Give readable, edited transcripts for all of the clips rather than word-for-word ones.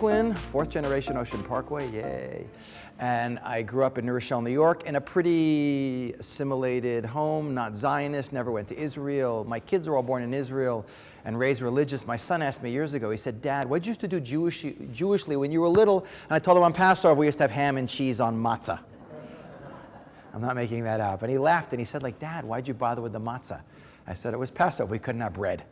Brooklyn, fourth generation Ocean Parkway, yay. And I grew up in New Rochelle, New York, in a pretty assimilated home, not Zionist, never went to Israel. My kids are all born in Israel and raised religious. My son asked me years ago, he said, Dad, what did you used to do Jewishly when you were little? And I told him on Passover, we used to have ham and cheese on matzah. I'm not making that up. And he laughed and he said, like, Dad, why'd you bother with the matzah? I said, it was Passover, we couldn't have bread.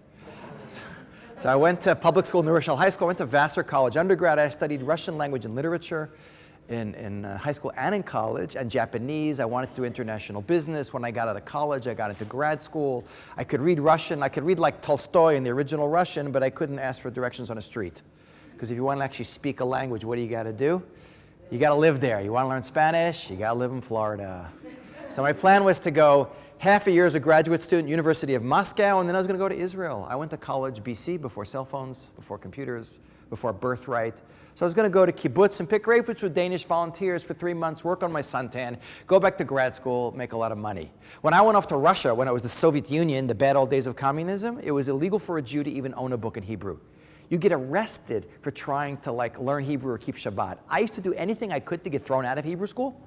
So I went to public school, New Rochelle High School, I went to Vassar College undergrad. I studied Russian language and literature in high school and in college, and Japanese. I wanted to do international business. When I got out of college, I got into grad school. I could read Russian. I could read like Tolstoy in the original Russian, but I couldn't ask for directions on a street. Because if you want to actually speak a language, what do you got to do? You got to live there. You want to learn Spanish? You got to live in Florida. So my plan was to go half a year as a graduate student, University of Moscow, and then I was going to go to Israel. I went to college, BC, before cell phones, before computers, before birthright. So I was going to go to kibbutz and pick grapefruits with Danish volunteers for 3 months, work on my suntan, go back to grad school, make a lot of money. When I went off to Russia, when it was the Soviet Union, the bad old days of communism, it was illegal for a Jew to even own a book in Hebrew. You get arrested for trying to learn Hebrew or keep Shabbat. I used to do anything I could to get thrown out of Hebrew school.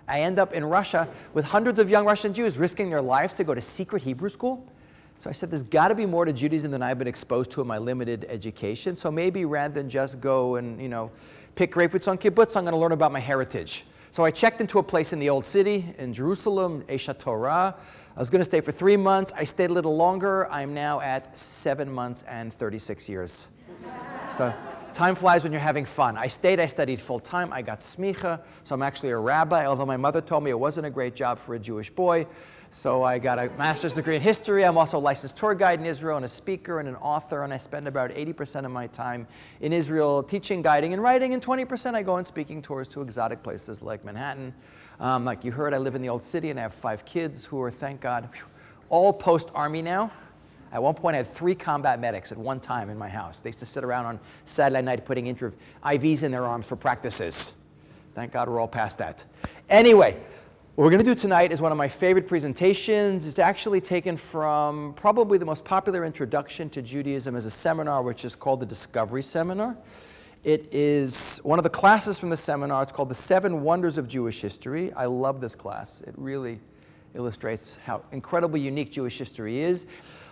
I end up in Russia with hundreds of young Russian Jews risking their lives to go to secret Hebrew school. So I said, there's got to be more to Judaism than I've been exposed to in my limited education. So maybe rather than just go and, pick grapefruits on kibbutz, I'm going to learn about my heritage. So I checked into a place in the old city in Jerusalem, AISH HaToarah. I was going to stay for 3 months. I stayed a little longer. I'm now at 7 months and 36 years. So time flies when you're having fun. I studied full time. I got smicha, so I'm actually a rabbi, although my mother told me it wasn't a great job for a Jewish boy. So I got a master's degree in history. I'm also a licensed tour guide in Israel and a speaker and an author, and I spend about 80% of my time in Israel teaching, guiding, and writing, and 20% I go on speaking tours to exotic places like Manhattan. Like you heard, I live in the old city, and I have 5 kids who are, thank God, all post-army now. At one point, I had 3 combat medics at one time in my house. They used to sit around on Saturday night putting IVs in their arms for practices. Thank God we're all past that. Anyway, what we're going to do tonight is one of my favorite presentations. It's actually taken from probably the most popular introduction to Judaism as a seminar, which is called the Discovery Seminar. It is one of the classes from the seminar. It's called the 7 Wonders of Jewish History. I love this class. It really illustrates how incredibly unique Jewish history is.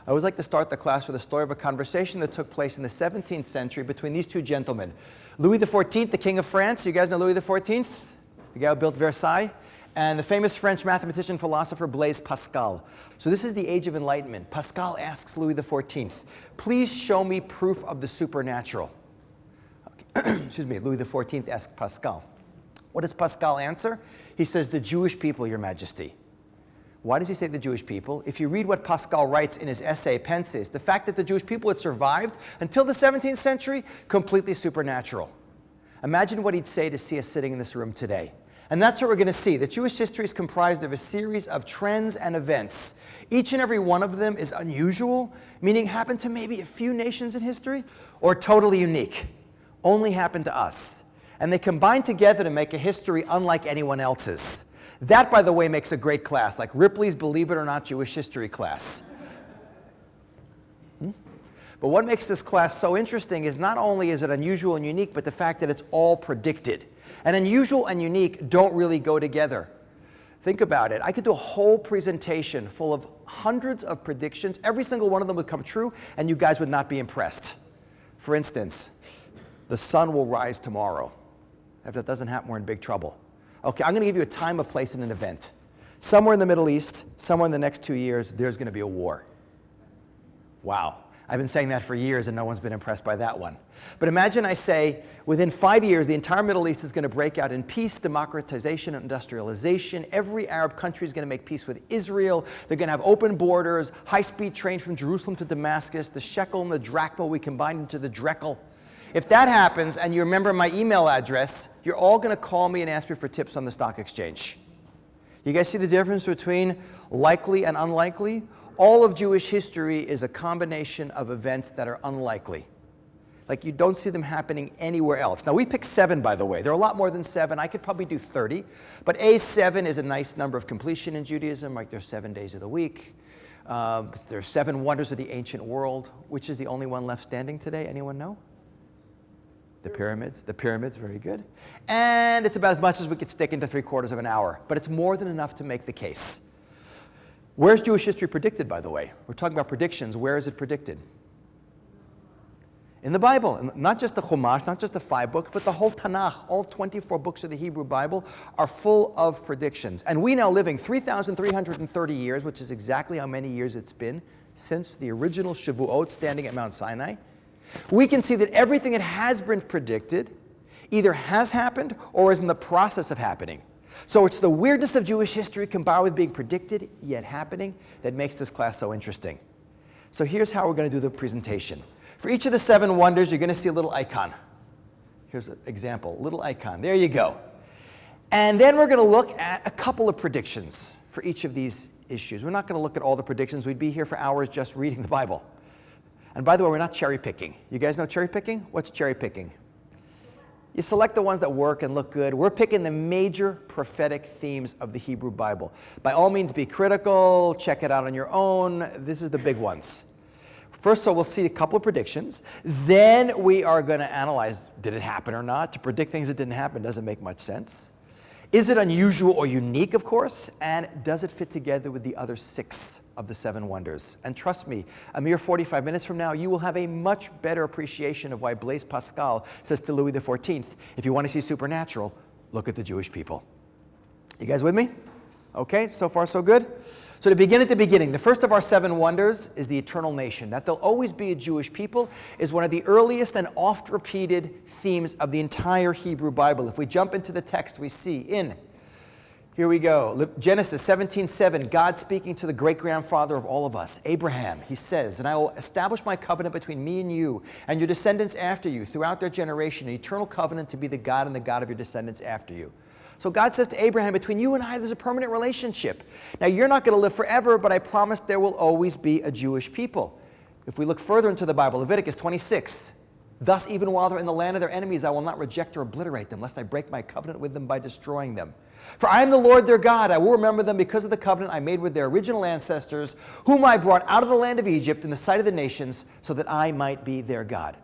I always like to start the class with a story of a conversation that took place in the 17th century between these 2 gentlemen. Louis XIV, the King of France. You guys know Louis XIV? The guy who built Versailles. And the famous French mathematician philosopher Blaise Pascal. So this is the Age of Enlightenment. Pascal asks Louis XIV, please show me proof of the supernatural. Okay. Excuse me, Louis XIV asks Pascal. What does Pascal answer? He says, the Jewish people, Your Majesty. Why does he say the Jewish people? If you read what Pascal writes in his essay, Pensis, the fact that the Jewish people had survived until the 17th century, completely supernatural. Imagine what he'd say to see us sitting in this room today. And that's what we're going to see. That Jewish history is comprised of a series of trends and events. Each and every one of them is unusual, meaning happened to maybe a few nations in history, or totally unique, only happened to us. And they combine together to make a history unlike anyone else's. That, by the way, makes a great class, like Ripley's Believe It or Not Jewish History class. But what makes this class so interesting is not only is it unusual and unique, but the fact that it's all predicted. And unusual and unique don't really go together. Think about it. I could do a whole presentation full of hundreds of predictions. Every single one of them would come true, and you guys would not be impressed. For instance, the sun will rise tomorrow. If that doesn't happen, we're in big trouble. Okay, I'm going to give you a time, a place, and an event. Somewhere in the Middle East, somewhere in the next 2 years, there's going to be a war. Wow. I've been saying that for years, and no one's been impressed by that one. But imagine I say, within 5 years, the entire Middle East is going to break out in peace, democratization, and industrialization. Every Arab country is going to make peace with Israel. They're going to have open borders, high-speed train from Jerusalem to Damascus. The shekel and the drachma, we combine into the drekel. If that happens, and you remember my email address, you're all going to call me and ask me for tips on the stock exchange. You guys see the difference between likely and unlikely? All of Jewish history is a combination of events that are unlikely. Like, you don't see them happening anywhere else. Now, we picked 7, by the way. There are a lot more than 7. I could probably do 30. But 7 is a nice number of completion in Judaism. Like, there's 7 days of the week. There are 7 wonders of the ancient world. Which is the only one left standing today? Anyone know? The pyramids, very good. And it's about as much as we could stick into 3/4 of an hour, but it's more than enough to make the case. Where's Jewish history predicted, by the way? We're talking about predictions. Where is it predicted? In the Bible. And not just the Chumash, not just the 5 books, but the whole Tanakh. All 24 books of the Hebrew Bible are full of predictions. And we now living 3,330 years, which is exactly how many years it's been since the original Shavuot standing at Mount Sinai, we can see that everything that has been predicted either has happened or is in the process of happening. So it's the weirdness of Jewish history combined with being predicted yet happening that makes this class so interesting. So here's how we're going to do the presentation. For each of the 7 wonders, you're going to see a little icon. Here's an example, little icon. There you go. And then we're going to look at a couple of predictions for each of these issues. We're not going to look at all the predictions. We'd be here for hours just reading the Bible. And by the way, we're not cherry picking. You guys know cherry picking? What's cherry picking? You select the ones that work and look good. We're picking the major prophetic themes of the Hebrew Bible. By all means, be critical. Check it out on your own. This is the big ones. First, so we'll see a couple of predictions. Then we are going to analyze, did it happen or not? To predict things that didn't happen doesn't make much sense. Is it unusual or unique, of course? And does it fit together with the other 6 of the 7 wonders? And trust me, a mere 45 minutes from now, you will have a much better appreciation of why Blaise Pascal says to Louis XIV, if you want to see supernatural, look at the Jewish people. You guys with me? Okay, so far so good? So to begin at the beginning, the first of our 7 wonders is the eternal nation. That there'll always be a Jewish people is one of the earliest and oft-repeated themes of the entire Hebrew Bible. If we jump into the text, we see here we go, Genesis 17:7, God speaking to the great-grandfather of all of us, Abraham. He says, and I will establish my covenant between me and you and your descendants after you throughout their generation, an eternal covenant to be the God and the God of your descendants after you. So God says to Abraham, between you and I, there's a permanent relationship. Now, you're not going to live forever, but I promise there will always be a Jewish people. If we look further into the Bible, Leviticus 26, thus, even while they're in the land of their enemies, I will not reject or obliterate them, lest I break my covenant with them by destroying them. For I am the Lord their God. I will remember them because of the covenant I made with their original ancestors, whom I brought out of the land of Egypt in the sight of the nations, so that I might be their God.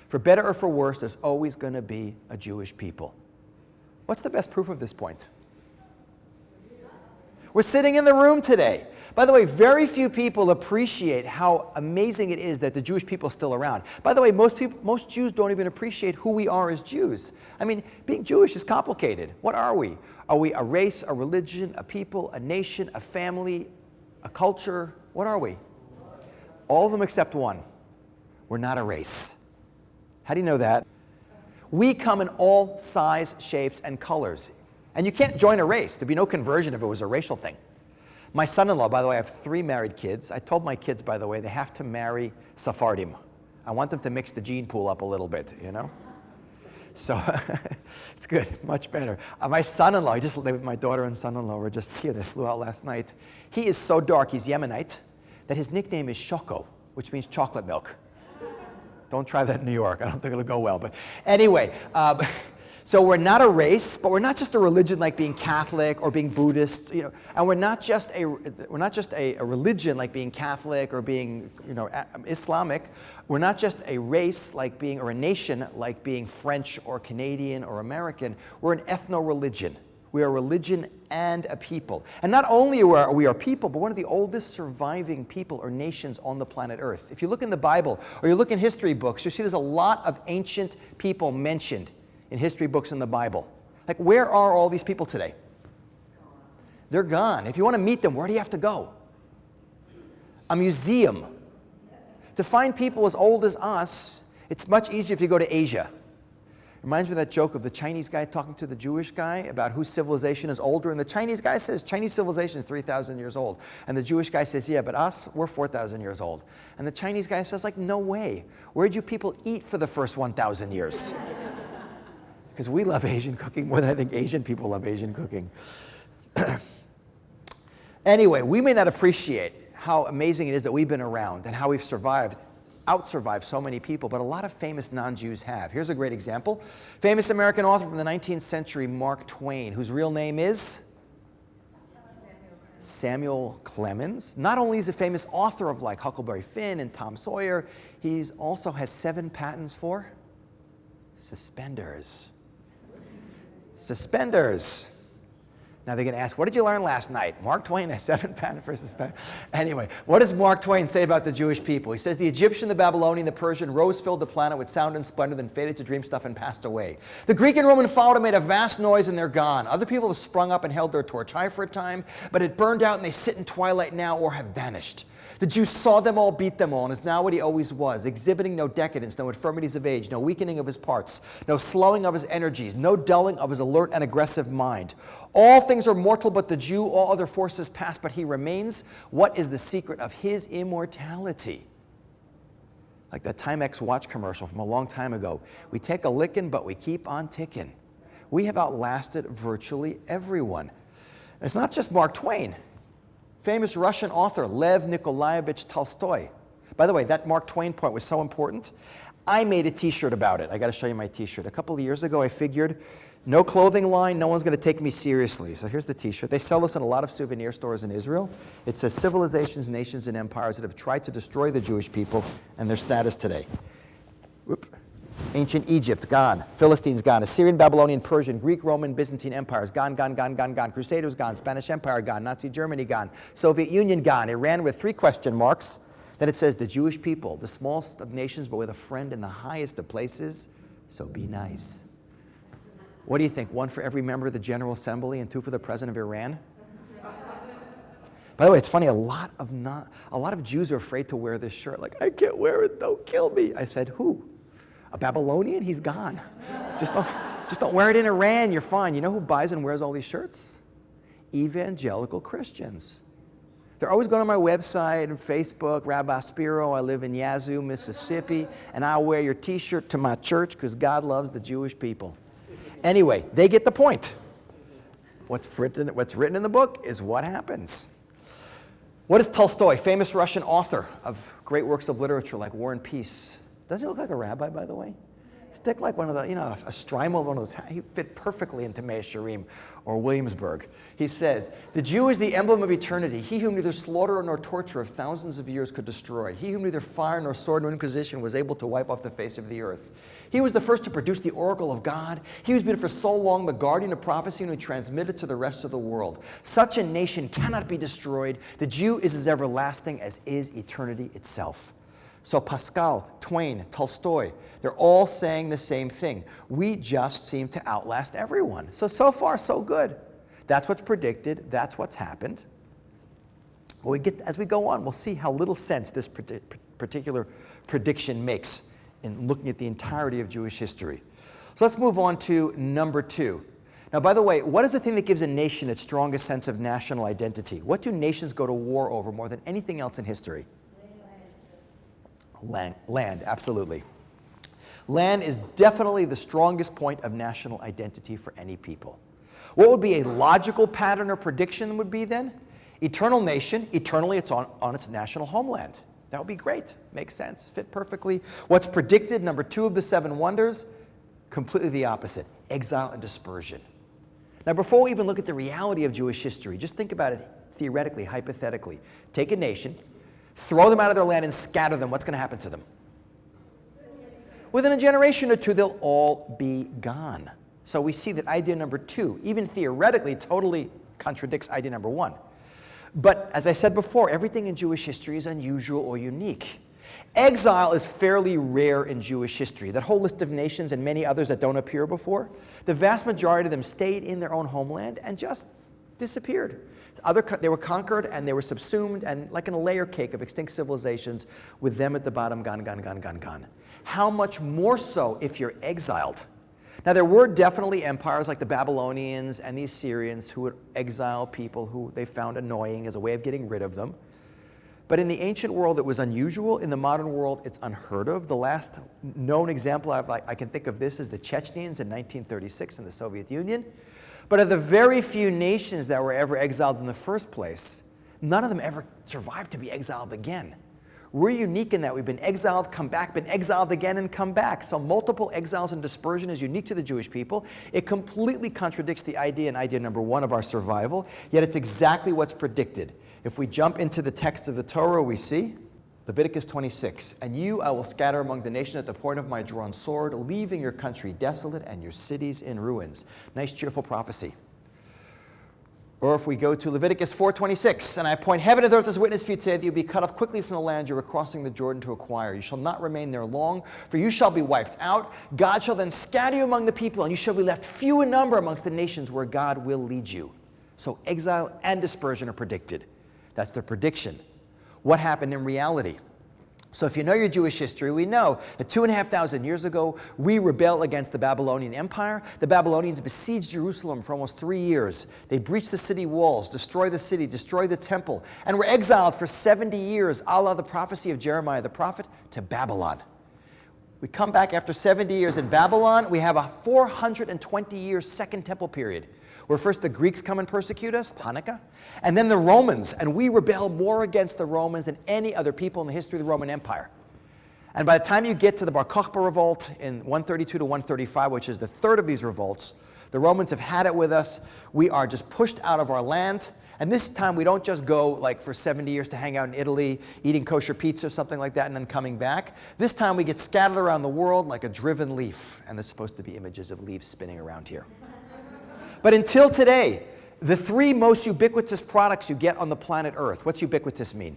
For better or for worse, there's always going to be a Jewish people. What's the best proof of this point? We're sitting in the room today. By the way, very few people appreciate how amazing it is that the Jewish people are still around. By the way, most Jews don't even appreciate who we are as Jews. I mean, being Jewish is complicated. What are we? Are we a race, a religion, a people, a nation, a family, a culture? What are we? All of them except one. We're not a race. How do you know that? We come in all size, shapes, and colors. And you can't join a race. There'd be no conversion if it was a racial thing. My son-in-law, by the way, I have 3 married kids. I told my kids, by the way, they have to marry Sephardim. I want them to mix the gene pool up a little bit, you know? So it's good, much better. My son-in-law, my daughter and son-in-law were just here. They flew out last night. He is so dark, he's Yemenite, that his nickname is Shoko, which means chocolate milk. Don't try that in New York. I don't think it'll go well. But anyway, so we're not a race, but we're not just a religion like being Catholic or being Buddhist, you know. And we're not just a religion like being Catholic or being, you know, Islamic. We're not just a race like being, or a nation like being French or Canadian or American. We're an ethno-religion. We are a religion and a people. And not only are we a people, but one of the oldest surviving people or nations on the planet Earth. If you look in the Bible or you look in history books, you see there's a lot of ancient people mentioned in history books in the Bible. Like, where are all these people today? They're gone. If you want to meet them, where do you have to go? A museum. To find people as old as us, it's much easier if you go to Asia. Reminds me of that joke of the Chinese guy talking to the Jewish guy about whose civilization is older. And the Chinese guy says, Chinese civilization is 3,000 years old. And the Jewish guy says, yeah, but us, we're 4,000 years old. And the Chinese guy says, like, no way. Where'd you people eat for the first 1,000 years? Because we love Asian cooking more than I think Asian people love Asian cooking. Anyway, we may not appreciate how amazing it is that we've been around and how we've outsurvived so many people, but a lot of famous non-Jews have. Here's a great example. Famous American author from the 19th century, Mark Twain, whose real name is Samuel Clemens. Not only is he a famous author of like Huckleberry Finn and Tom Sawyer, he also has 7 patents for Suspenders. Suspenders. Now they're going to ask, what did you learn last night? Mark Twain has 7 patents for suspenders. Anyway, what does Mark Twain say about the Jewish people? He says, the Egyptian, the Babylonian, the Persian rose, filled the planet with sound and splendor, then faded to dream stuff and passed away. The Greek and Roman followed and made a vast noise, and they're gone. Other people have sprung up and held their torch high for a time, but it burned out and they sit in twilight now or have vanished. The Jews saw them all, beat them all, and is now what he always was, exhibiting no decadence, no infirmities of age, no weakening of his parts, no slowing of his energies, no dulling of his alert and aggressive mind. All things are mortal but the Jew, all other forces pass, but he remains. What is the secret of his immortality? Like that Timex watch commercial from a long time ago. We take a licking, but we keep on ticking. We have outlasted virtually everyone. And it's not just Mark Twain. Famous Russian author Lev Nikolaevich Tolstoy. By the way, that Mark Twain point was so important. I made a t-shirt about it. I got to show you my t-shirt. A couple of years ago, I figured, no clothing line, no one's going to take me seriously. So here's the t-shirt. They sell this in a lot of souvenir stores in Israel. It says, civilizations, nations, and empires that have tried to destroy the Jewish people and their status today. Whoop. Ancient Egypt, gone. Philistines, gone. Assyrian, Babylonian, Persian, Greek, Roman, Byzantine empires, gone, gone, gone, gone, gone. Crusaders, gone. Spanish Empire, gone. Nazi Germany, gone. Soviet Union, gone. Iran with 3 question marks. Then it says, the Jewish people, the smallest of nations, but with a friend in the highest of places, so be nice. What do you think? 1 for every member of the General Assembly and 2 for the president of Iran? By the way, it's funny, a lot of Jews are afraid to wear this shirt. Like, I can't wear it, don't kill me. I said, who? A Babylonian? He's gone. Just don't wear it in Iran, you're fine. You know who buys and wears all these shirts? Evangelical Christians. They're always going on my website and Facebook, Rabbi Spiro, I live in Yazoo, Mississippi, and I'll wear your t-shirt to my church because God loves the Jewish people. Anyway, they get the point. What's written in the book is what happens. What is Tolstoy, famous Russian author of great works of literature like War and Peace? Doesn't he look like a rabbi, by the way? Stick like one of the, a Strymel, one of those, he fit perfectly into Mea Shearim or Williamsburg. He says, the Jew is the emblem of eternity, he whom neither slaughter nor torture of thousands of years could destroy, he whom neither fire nor sword nor inquisition was able to wipe off the face of the earth. He was the first to produce the oracle of God. He who's been for so long the guardian of prophecy and who transmitted to the rest of the world. Such a nation cannot be destroyed. The Jew is as everlasting as is eternity itself. So Pascal, Twain, Tolstoy, they're all saying the same thing. We just seem to outlast everyone. So far, so good. That's what's predicted. That's what's happened. Well, as we go on, we'll see how little sense this particular prediction makes in looking at the entirety of Jewish history. So let's move on to number 2. Now, by the way, what is the thing that gives a nation its strongest sense of national identity? What do nations go to war over more than anything else in history? Land, absolutely. Land is definitely the strongest point of national identity for any people. What would be a logical pattern or prediction would be then? Eternal nation, eternally it's on its national homeland. That would be great, makes sense, fit perfectly. What's predicted, number 2 of the 7 wonders, completely the opposite, exile and dispersion. Now before we even look at the reality of Jewish history, just think about it theoretically, hypothetically. Take a nation, throw them out of their land and scatter them. What's going to happen to them? Within a generation or 2, they'll all be gone. So we see that idea number 2, even theoretically, totally contradicts idea number 1. But as I said before, everything in Jewish history is unusual or unique. Exile is fairly rare in Jewish history. That whole list of nations and many others that don't appear before, the vast majority of them stayed in their own homeland and just disappeared. They were conquered and they were subsumed, and like in a layer cake of extinct civilizations, with them at the bottom, gone, gone, gone, gone, gone. How much more so if you're exiled? Now, there were definitely empires like the Babylonians and the Assyrians who would exile people who they found annoying as a way of getting rid of them. But in the ancient world, it was unusual. In the modern world, it's unheard of. The last known example I can think of this is the Chechens in 1936 in the Soviet Union. But of the very few nations that were ever exiled in the first place, none of them ever survived to be exiled again. We're unique in that we've been exiled, come back, been exiled again, and come back. So multiple exiles and dispersion is unique to the Jewish people. It completely contradicts the idea in idea number 1 of our survival, yet it's exactly what's predicted. If we jump into the text of the Torah, we see Leviticus 26, and you I will scatter among the nations at the point of my drawn sword, leaving your country desolate and your cities in ruins. Nice, cheerful prophecy. Or if we go to Leviticus 4:26, and I appoint heaven and earth as witness for you today that you'll be cut off quickly from the land you are crossing the Jordan to acquire. You shall not remain there long, for you shall be wiped out. God shall then scatter you among the people, and you shall be left few in number amongst the nations where God will lead you. So exile and dispersion are predicted. That's the prediction. What happened in reality? So if you know your Jewish history, we know that 2,500 years ago, we rebelled against the Babylonian Empire. The Babylonians besieged Jerusalem for almost 3 years. They breached the city walls, destroyed the city, destroyed the temple, and were exiled for 70 years, a la the prophecy of Jeremiah the prophet, to Babylon. We come back after 70 years in Babylon. We have a 420-year Second Temple period, where first the Greeks come and persecute us, Hanukkah, and then the Romans, and we rebel more against the Romans than any other people in the history of the Roman Empire. And by the time you get to the Bar Kokhba revolt in 132 to 135, which is the third of these revolts, the Romans have had it with us. We are just pushed out of our land. And this time we don't just go like for 70 years to hang out in Italy, eating kosher pizza or something like that, and then coming back. This time we get scattered around the world like a driven leaf. And there's supposed to be images of leaves spinning around here. But until today, the three most ubiquitous products you get on the planet Earth, what's ubiquitous mean?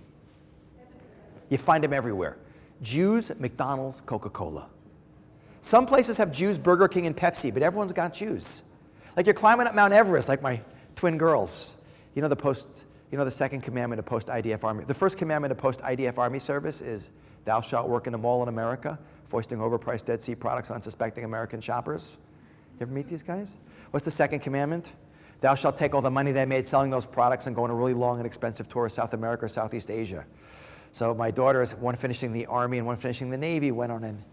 You find them everywhere. Jews, McDonald's, Coca-Cola. Some places have Jews, Burger King, and Pepsi, but everyone's got Jews. Like you're climbing up Mount Everest, like my twin girls. You know the second commandment of post-IDF Army. The first commandment of post-IDF Army service is, thou shalt work in a mall in America, foisting overpriced Dead Sea products on unsuspecting American shoppers. You ever meet these guys? What's the second commandment? Thou shalt take all the money they made selling those products and go on a really long and expensive tour of South America or Southeast Asia. So my daughters, one finishing the Army and one finishing the Navy, went on an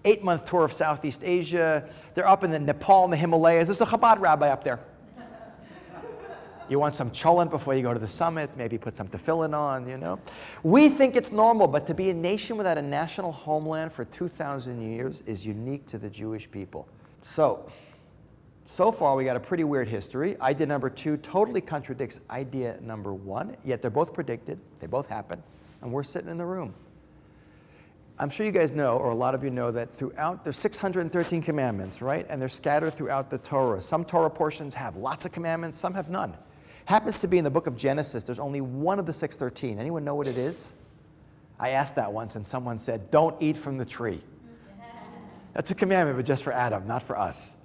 8-month tour of Southeast Asia. They're up in the Nepal and the Himalayas. There's a Chabad rabbi up there. You want some cholent before you go to the summit, maybe put some tefillin on, you know. We think it's normal, but to be a nation without a national homeland for 2,000 years is unique to the Jewish people. So far, we got a pretty weird history. Idea number 2 totally contradicts idea number 1, yet they're both predicted, they both happen, and we're sitting in the room. I'm sure you guys know, or a lot of you know, that throughout, there's 613 commandments, right? And they're scattered throughout the Torah. Some Torah portions have lots of commandments, some have none. Happens to be in the book of Genesis, there's only one of the 613. Anyone know what it is? I asked that once, and someone said, don't eat from the tree. That's a commandment, but just for Adam, not for us.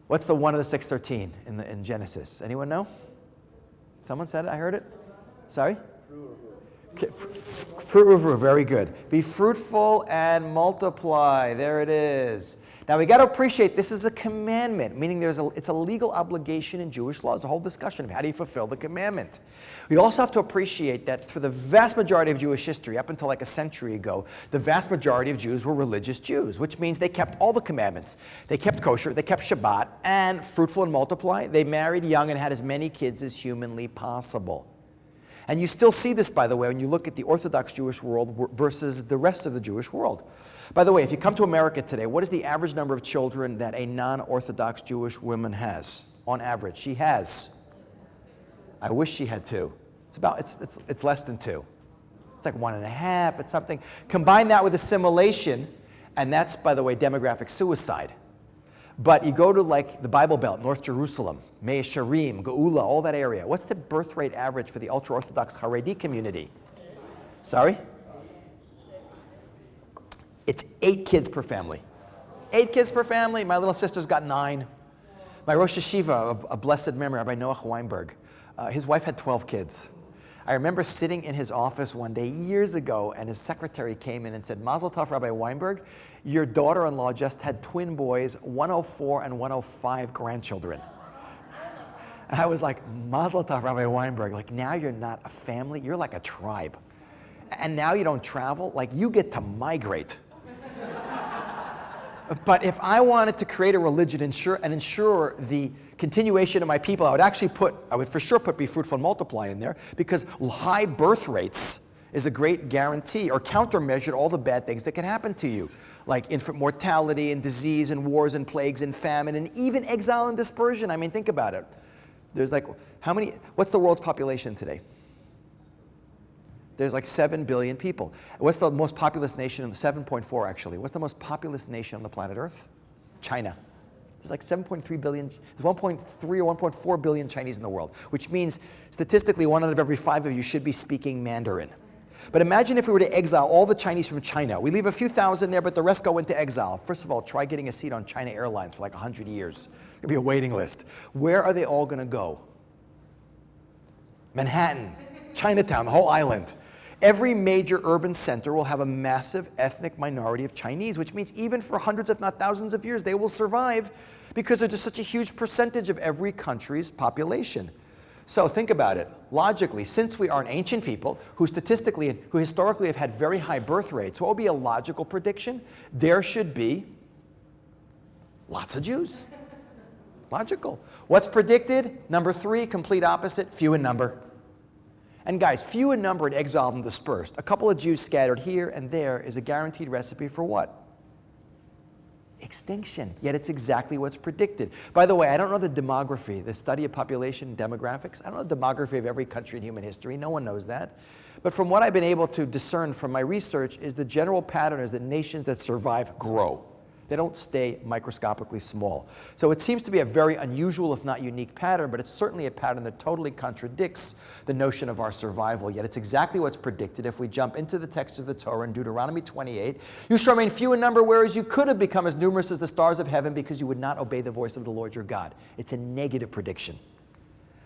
What's the one of the 613 in Genesis? Anyone know? Someone said it? I heard it? Sorry? Fruit, very good. Be fruitful and multiply. There it is. Now we got to appreciate this is a commandment, meaning it's a legal obligation in Jewish law. There's a whole discussion of how do you fulfill the commandment. We also have to appreciate that for the vast majority of Jewish history, up until like a century ago, the vast majority of Jews were religious Jews, which means they kept all the commandments. They kept kosher, they kept Shabbat, and fruitful and multiply. They married young and had as many kids as humanly possible. And you still see this, by the way, when you look at the Orthodox Jewish world versus the rest of the Jewish world. By the way, if you come to America today, what is the average number of children that a non-Orthodox Jewish woman has? On average, she has. I wish she had 2. It's less than 2. It's like 1.5. It's something. Combine that with assimilation, and that's, by the way, demographic suicide. But you go to like the Bible Belt, North Jerusalem, Mea Shearim, Geula, all that area. What's the birth rate average for the ultra-Orthodox Haredi community? Sorry? It's 8 kids per family. 8 kids per family. My little sister's got 9. My Rosh Yeshiva, a blessed memory, Rabbi Noach Weinberg, his wife had 12 kids. I remember sitting in his office one day years ago, and his secretary came in and said, Mazel Tov, Rabbi Weinberg, your daughter-in-law just had twin boys, 104 and 105 grandchildren. And I was like, Mazel Tov, Rabbi Weinberg, like now you're not a family, you're like a tribe. And now you don't travel, like you get to migrate. But if I wanted to create a religion and ensure the continuation of my people, I would for sure put be fruitful and multiply in there, because high birth rates is a great guarantee or countermeasure to all the bad things that can happen to you, like infant mortality and disease and wars and plagues and famine and even exile and dispersion. I mean, think about it. There's like, what's the world's population today? There's like 7 billion people. What's the most populous nation? 7.4 actually. What's the most populous nation on the planet Earth? China. There's like 7.3 billion, there's 1.3 or 1.4 billion Chinese in the world, which means statistically 1 out of every 5 of you should be speaking Mandarin. But imagine if we were to exile all the Chinese from China. We leave a few thousand there, but the rest go into exile. First of all, try getting a seat on China Airlines for like 100 years. There'll be a waiting list. Where are they all going to go? Manhattan, Chinatown, the whole island. Every major urban center will have a massive ethnic minority of Chinese, which means even for hundreds, if not thousands of years, they will survive because they're just such a huge percentage of every country's population. So think about it. Logically, since we are an ancient people who historically have had very high birth rates, what would be a logical prediction? There should be lots of Jews. Logical. What's predicted? Number 3, complete opposite, few in number. And guys, few in number and exiled and dispersed. A couple of Jews scattered here and there is a guaranteed recipe for what? Extinction. Yet it's exactly what's predicted. By the way, I don't know the demography, the study of population demographics. I don't know the demography of every country in human history. No one knows that. But from what I've been able to discern from my research is the general pattern is that nations that survive grow. They don't stay microscopically small. So it seems to be a very unusual, if not unique pattern, but it's certainly a pattern that totally contradicts the notion of our survival. Yet it's exactly what's predicted if we jump into the text of the Torah in Deuteronomy 28. You shall remain few in number, whereas you could have become as numerous as the stars of heaven because you would not obey the voice of the Lord your God. It's a negative prediction.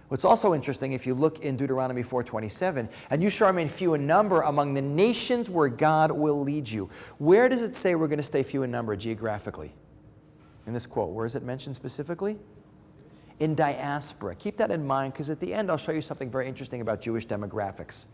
What's also interesting, if you look in Deuteronomy 4:27, and you shall remain few in number among the nations where God will lead you. Where does it say we're going to stay few in number geographically? In this quote, where is it mentioned specifically? In diaspora. Keep that in mind, because at the end I'll show you something very interesting about Jewish demographics.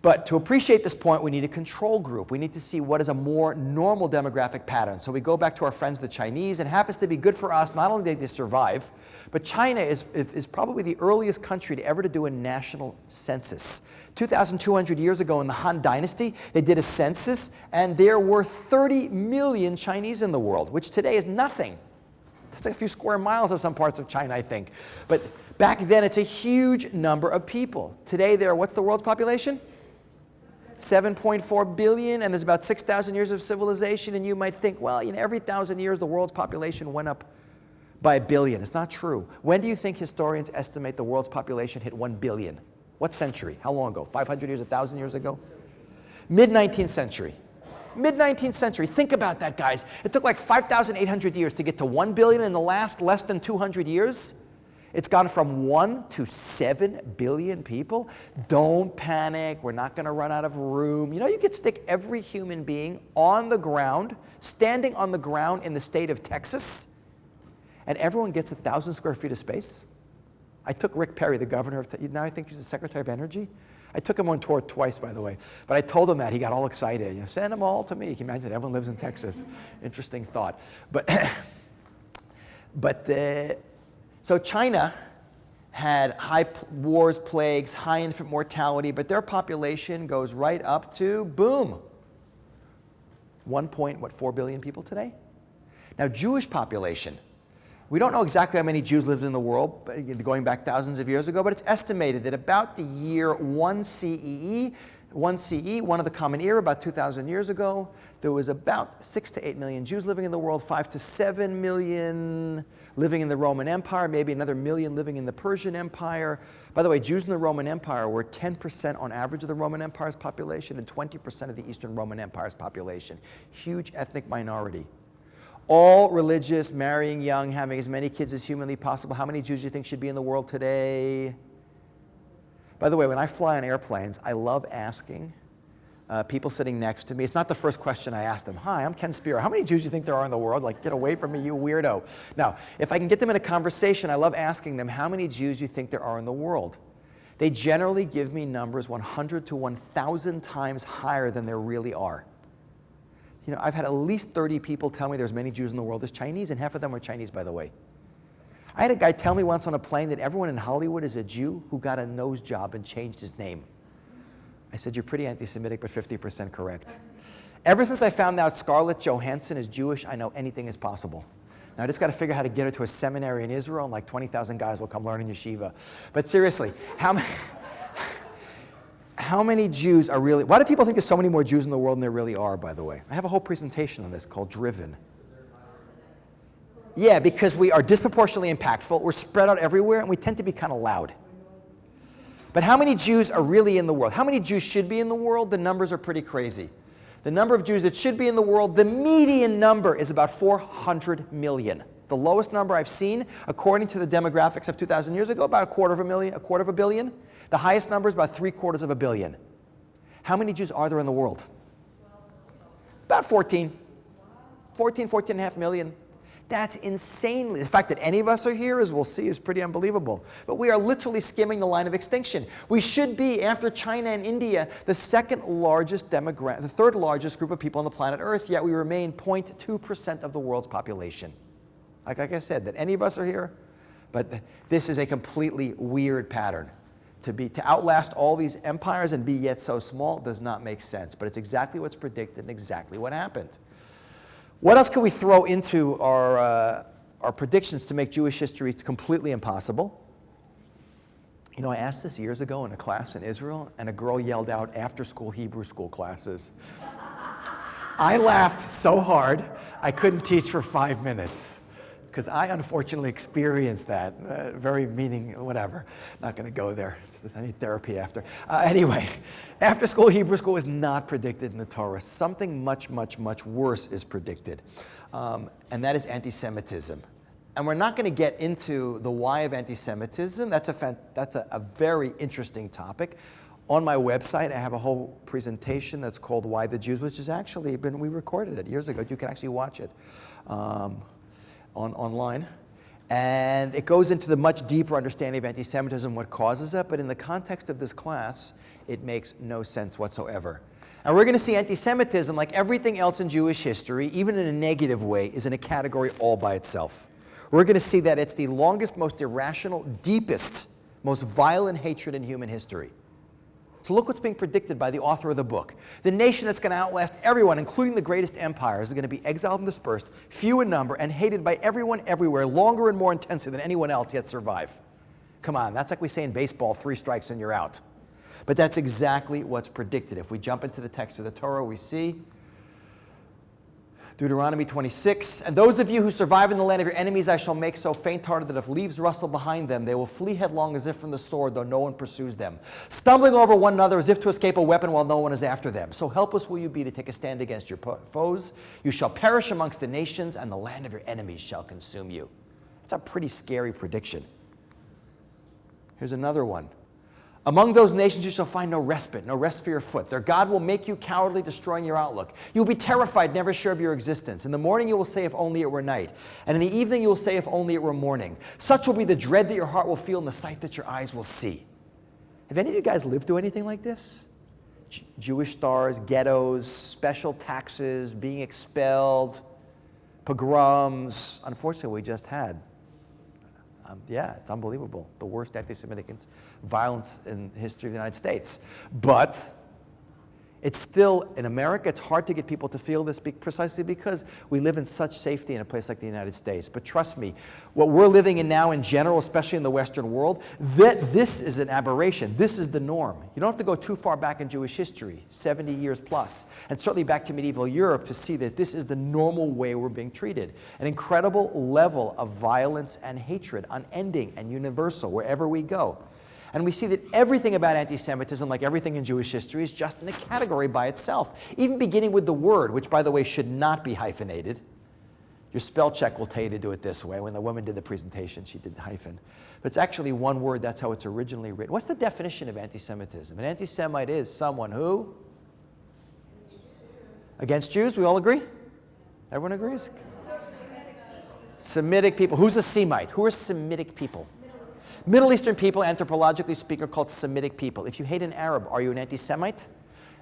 But to appreciate this point, we need a control group. We need to see what is a more normal demographic pattern. So we go back to our friends, the Chinese, and it happens to be good for us. Not only did they survive, but China is probably the earliest country to ever do a national census. 2,200 years ago in the Han Dynasty, they did a census, and there were 30 million Chinese in the world, which today is nothing. That's like a few square miles of some parts of China, I think. But back then, it's a huge number of people. Today, what's the world's population? 7.4 billion, and there's about 6,000 years of civilization, and you might think, well, every 1,000 years the world's population went up by 1 billion. It's not true. When do you think historians estimate the world's population hit 1 billion? What century? How long ago? 500 years, 1,000 years ago? Mid-19th century. Mid-19th century. Think about that, guys. It took like 5,800 years to get to 1 billion in the last less than 200 years. It's gone from 1 to 7 billion people. Don't panic. We're not going to run out of room. You could stick every human being on the ground, standing on the ground in the state of Texas, and everyone gets 1,000 square feet of space. I took Rick Perry, the governor of, now I think he's the Secretary of Energy. I took him on tour twice, by the way. But I told him that. He got all excited. Send them all to me. Can you imagine? Everyone lives in Texas. Interesting thought. So China had high wars, plagues, high infant mortality, but their population goes right up to, boom, 1.4 billion people today? Now, Jewish population, we don't know exactly how many Jews lived in the world going back thousands of years ago, but it's estimated that about the year 1 CE, one of the Common Era, about 2,000 years ago, there was about 6 to 8 million Jews living in the world, 5 to 7 million living in the Roman Empire, maybe another million living in the Persian Empire. By the way, Jews in the Roman Empire were 10% on average of the Roman Empire's population and 20% of the Eastern Roman Empire's population. Huge ethnic minority. All religious, marrying young, having as many kids as humanly possible. How many Jews do you think should be in the world today? By the way, when I fly on airplanes, I love asking people sitting next to me. It's not the first question I ask them. Hi, I'm Ken Spiro. How many Jews do you think there are in the world? Like, get away from me, you weirdo. Now, if I can get them in a conversation, I love asking them, how many Jews do you think there are in the world? They generally give me numbers 100 to 1,000 times higher than there really are. I've had at least 30 people tell me there's as many Jews in the world as Chinese, and half of them are Chinese, by the way. I had a guy tell me once on a plane that everyone in Hollywood is a Jew who got a nose job and changed his name. I said, you're pretty anti-Semitic, but 50% correct. Ever since I found out Scarlett Johansson is Jewish, I know anything is possible. Now I just got to figure out how to get her to a seminary in Israel, and like 20,000 guys will come learn in yeshiva. But seriously, how how many Jews are really, why do people think there's so many more Jews in the world than there really are, by the way? I have a whole presentation on this called Driven. Yeah, because we are disproportionately impactful, we're spread out everywhere, and we tend to be kind of loud. But how many Jews are really in the world? How many Jews should be in the world? The numbers are pretty crazy. The number of Jews that should be in the world, the median number is about 400 million. The lowest number I've seen, according to the demographics of 2,000 years ago, about a quarter of a billion. The highest number is about 750 million. How many Jews are there in the world? About 14 and a half million. That's insanely, the fact that any of us are here, as we'll see, is pretty unbelievable. But we are literally skimming the line of extinction. We should be, after China and India, the third largest group of people on the planet Earth, yet we remain 0.2% of the world's population. Like I said, that any of us are here, but this is a completely weird pattern. To outlast all these empires and be yet so small does not make sense, but it's exactly what's predicted and exactly what happened. What else can we throw into our predictions to make Jewish history completely impossible? You know, I asked this years ago in a class in Israel, and a girl yelled out, "After-school Hebrew school classes." I laughed so hard, I couldn't teach for 5 minutes, because I unfortunately experienced that. Whatever. Not going to go there. I need therapy after. Anyway, after-school Hebrew school is not predicted in the Torah. Something much, much, much worse is predicted, and that is anti-Semitism. And we're not going to get into the why of anti-Semitism. That's a very interesting topic. On my website, I have a whole presentation that's called Why the Jews, which has actually we recorded it years ago. You can actually watch it online. And it goes into the much deeper understanding of anti-Semitism, what causes it, but in the context of this class, it makes no sense whatsoever. And we're going to see anti-Semitism, like everything else in Jewish history, even in a negative way, is in a category all by itself. We're going to see that it's the longest, most irrational, deepest, most violent hatred in human history. So look what's being predicted by the author of the book. The nation that's going to outlast everyone, including the greatest empires, is going to be exiled and dispersed, few in number, and hated by everyone everywhere, longer and more intensely than anyone else, yet survive. Come on, that's like we say in baseball, 3 strikes and you're out. But that's exactly what's predicted. If we jump into the text of the Torah, we see Deuteronomy 26, "And those of you who survive in the land of your enemies I shall make so faint-hearted that if leaves rustle behind them, they will flee headlong as if from the sword, though no one pursues them, stumbling over one another as if to escape a weapon while no one is after them. So helpless will you be to take a stand against your foes. You shall perish amongst the nations, and the land of your enemies shall consume you." That's a pretty scary prediction. Here's another one. "Among those nations you shall find no respite, no rest for your foot. Their God will make you cowardly, destroying your outlook. You will be terrified, never sure of your existence. In the morning you will say, if only it were night. And in the evening you will say, if only it were morning. Such will be the dread that your heart will feel and the sight that your eyes will see." Have any of you guys lived through anything like this? Jewish stars, ghettos, special taxes, being expelled, pogroms. Unfortunately, we just had. Yeah, it's unbelievable. The worst anti-Semitic violence in the history of the United States. But it's still, in America, it's hard to get people to feel this precisely because we live in such safety in a place like the United States. But trust me, what we're living in now in general, especially in the Western world, this is an aberration. This is the norm. You don't have to go too far back in Jewish history, 70 years plus, and certainly back to medieval Europe to see that this is the normal way we're being treated. An incredible level of violence and hatred, unending and universal wherever we go. And we see that everything about anti-Semitism, like everything in Jewish history, is just in a category by itself. Even beginning with the word, which, by the way, should not be hyphenated. Your spell check will tell you to do it this way. When the woman did the presentation, she did the hyphen. But it's actually one word. That's how it's originally written. What's the definition of anti-Semitism? An anti-Semite is someone who? Against Jews, we all agree? Everyone agrees? Semitic people. Who's a Semite? Who are Semitic people? Middle Eastern people, anthropologically speaking, are called Semitic people. If you hate an Arab, are you an anti-Semite?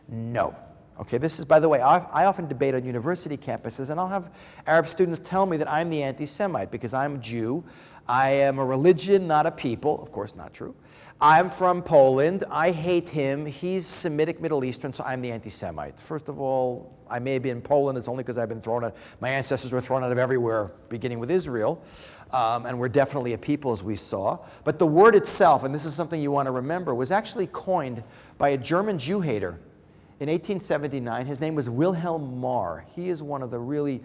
No. Okay, this is, by the way, I often debate on university campuses, and I'll have Arab students tell me that I'm the anti-Semite because I'm a Jew. I am a religion, not a people. Of course, not true. I'm from Poland. I hate him. He's Semitic Middle Eastern, so I'm the anti-Semite. First of all, I may be in Poland. It's only because I've been thrown out. My ancestors were thrown out of everywhere, beginning with Israel. And we're definitely a people, as we saw. But the word itself, and this is something you want to remember, was actually coined by a German Jew hater in 1879. His name was Wilhelm Marr. He is one of the really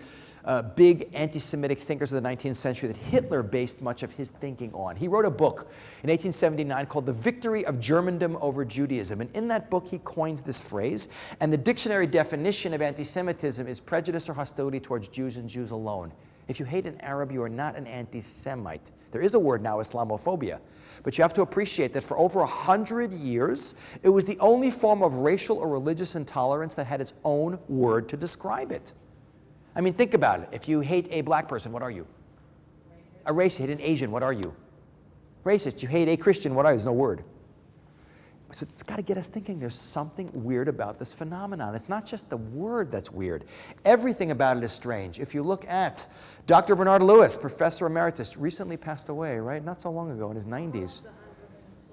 big anti-Semitic thinkers of the 19th century that Hitler based much of his thinking on. He wrote a book in 1879 called The Victory of Germandom Over Judaism. And in that book, he coins this phrase. And the dictionary definition of anti-Semitism is prejudice or hostility towards Jews and Jews alone. If you hate an Arab, you are not an anti-Semite. There is a word now, Islamophobia. But you have to appreciate that for over 100 years, it was the only form of racial or religious intolerance that had its own word to describe it. I mean, think about it. If you hate a black person, what are you? Racist. A racist. You hate an Asian, what are you? Racist. You hate a Christian, what are you? There's no word. So it's got to get us thinking there's something weird about this phenomenon. It's not just the word that's weird. Everything about it is strange. If you look at Dr. Bernard Lewis, professor emeritus, recently passed away, right? Not so long ago, in his 90s.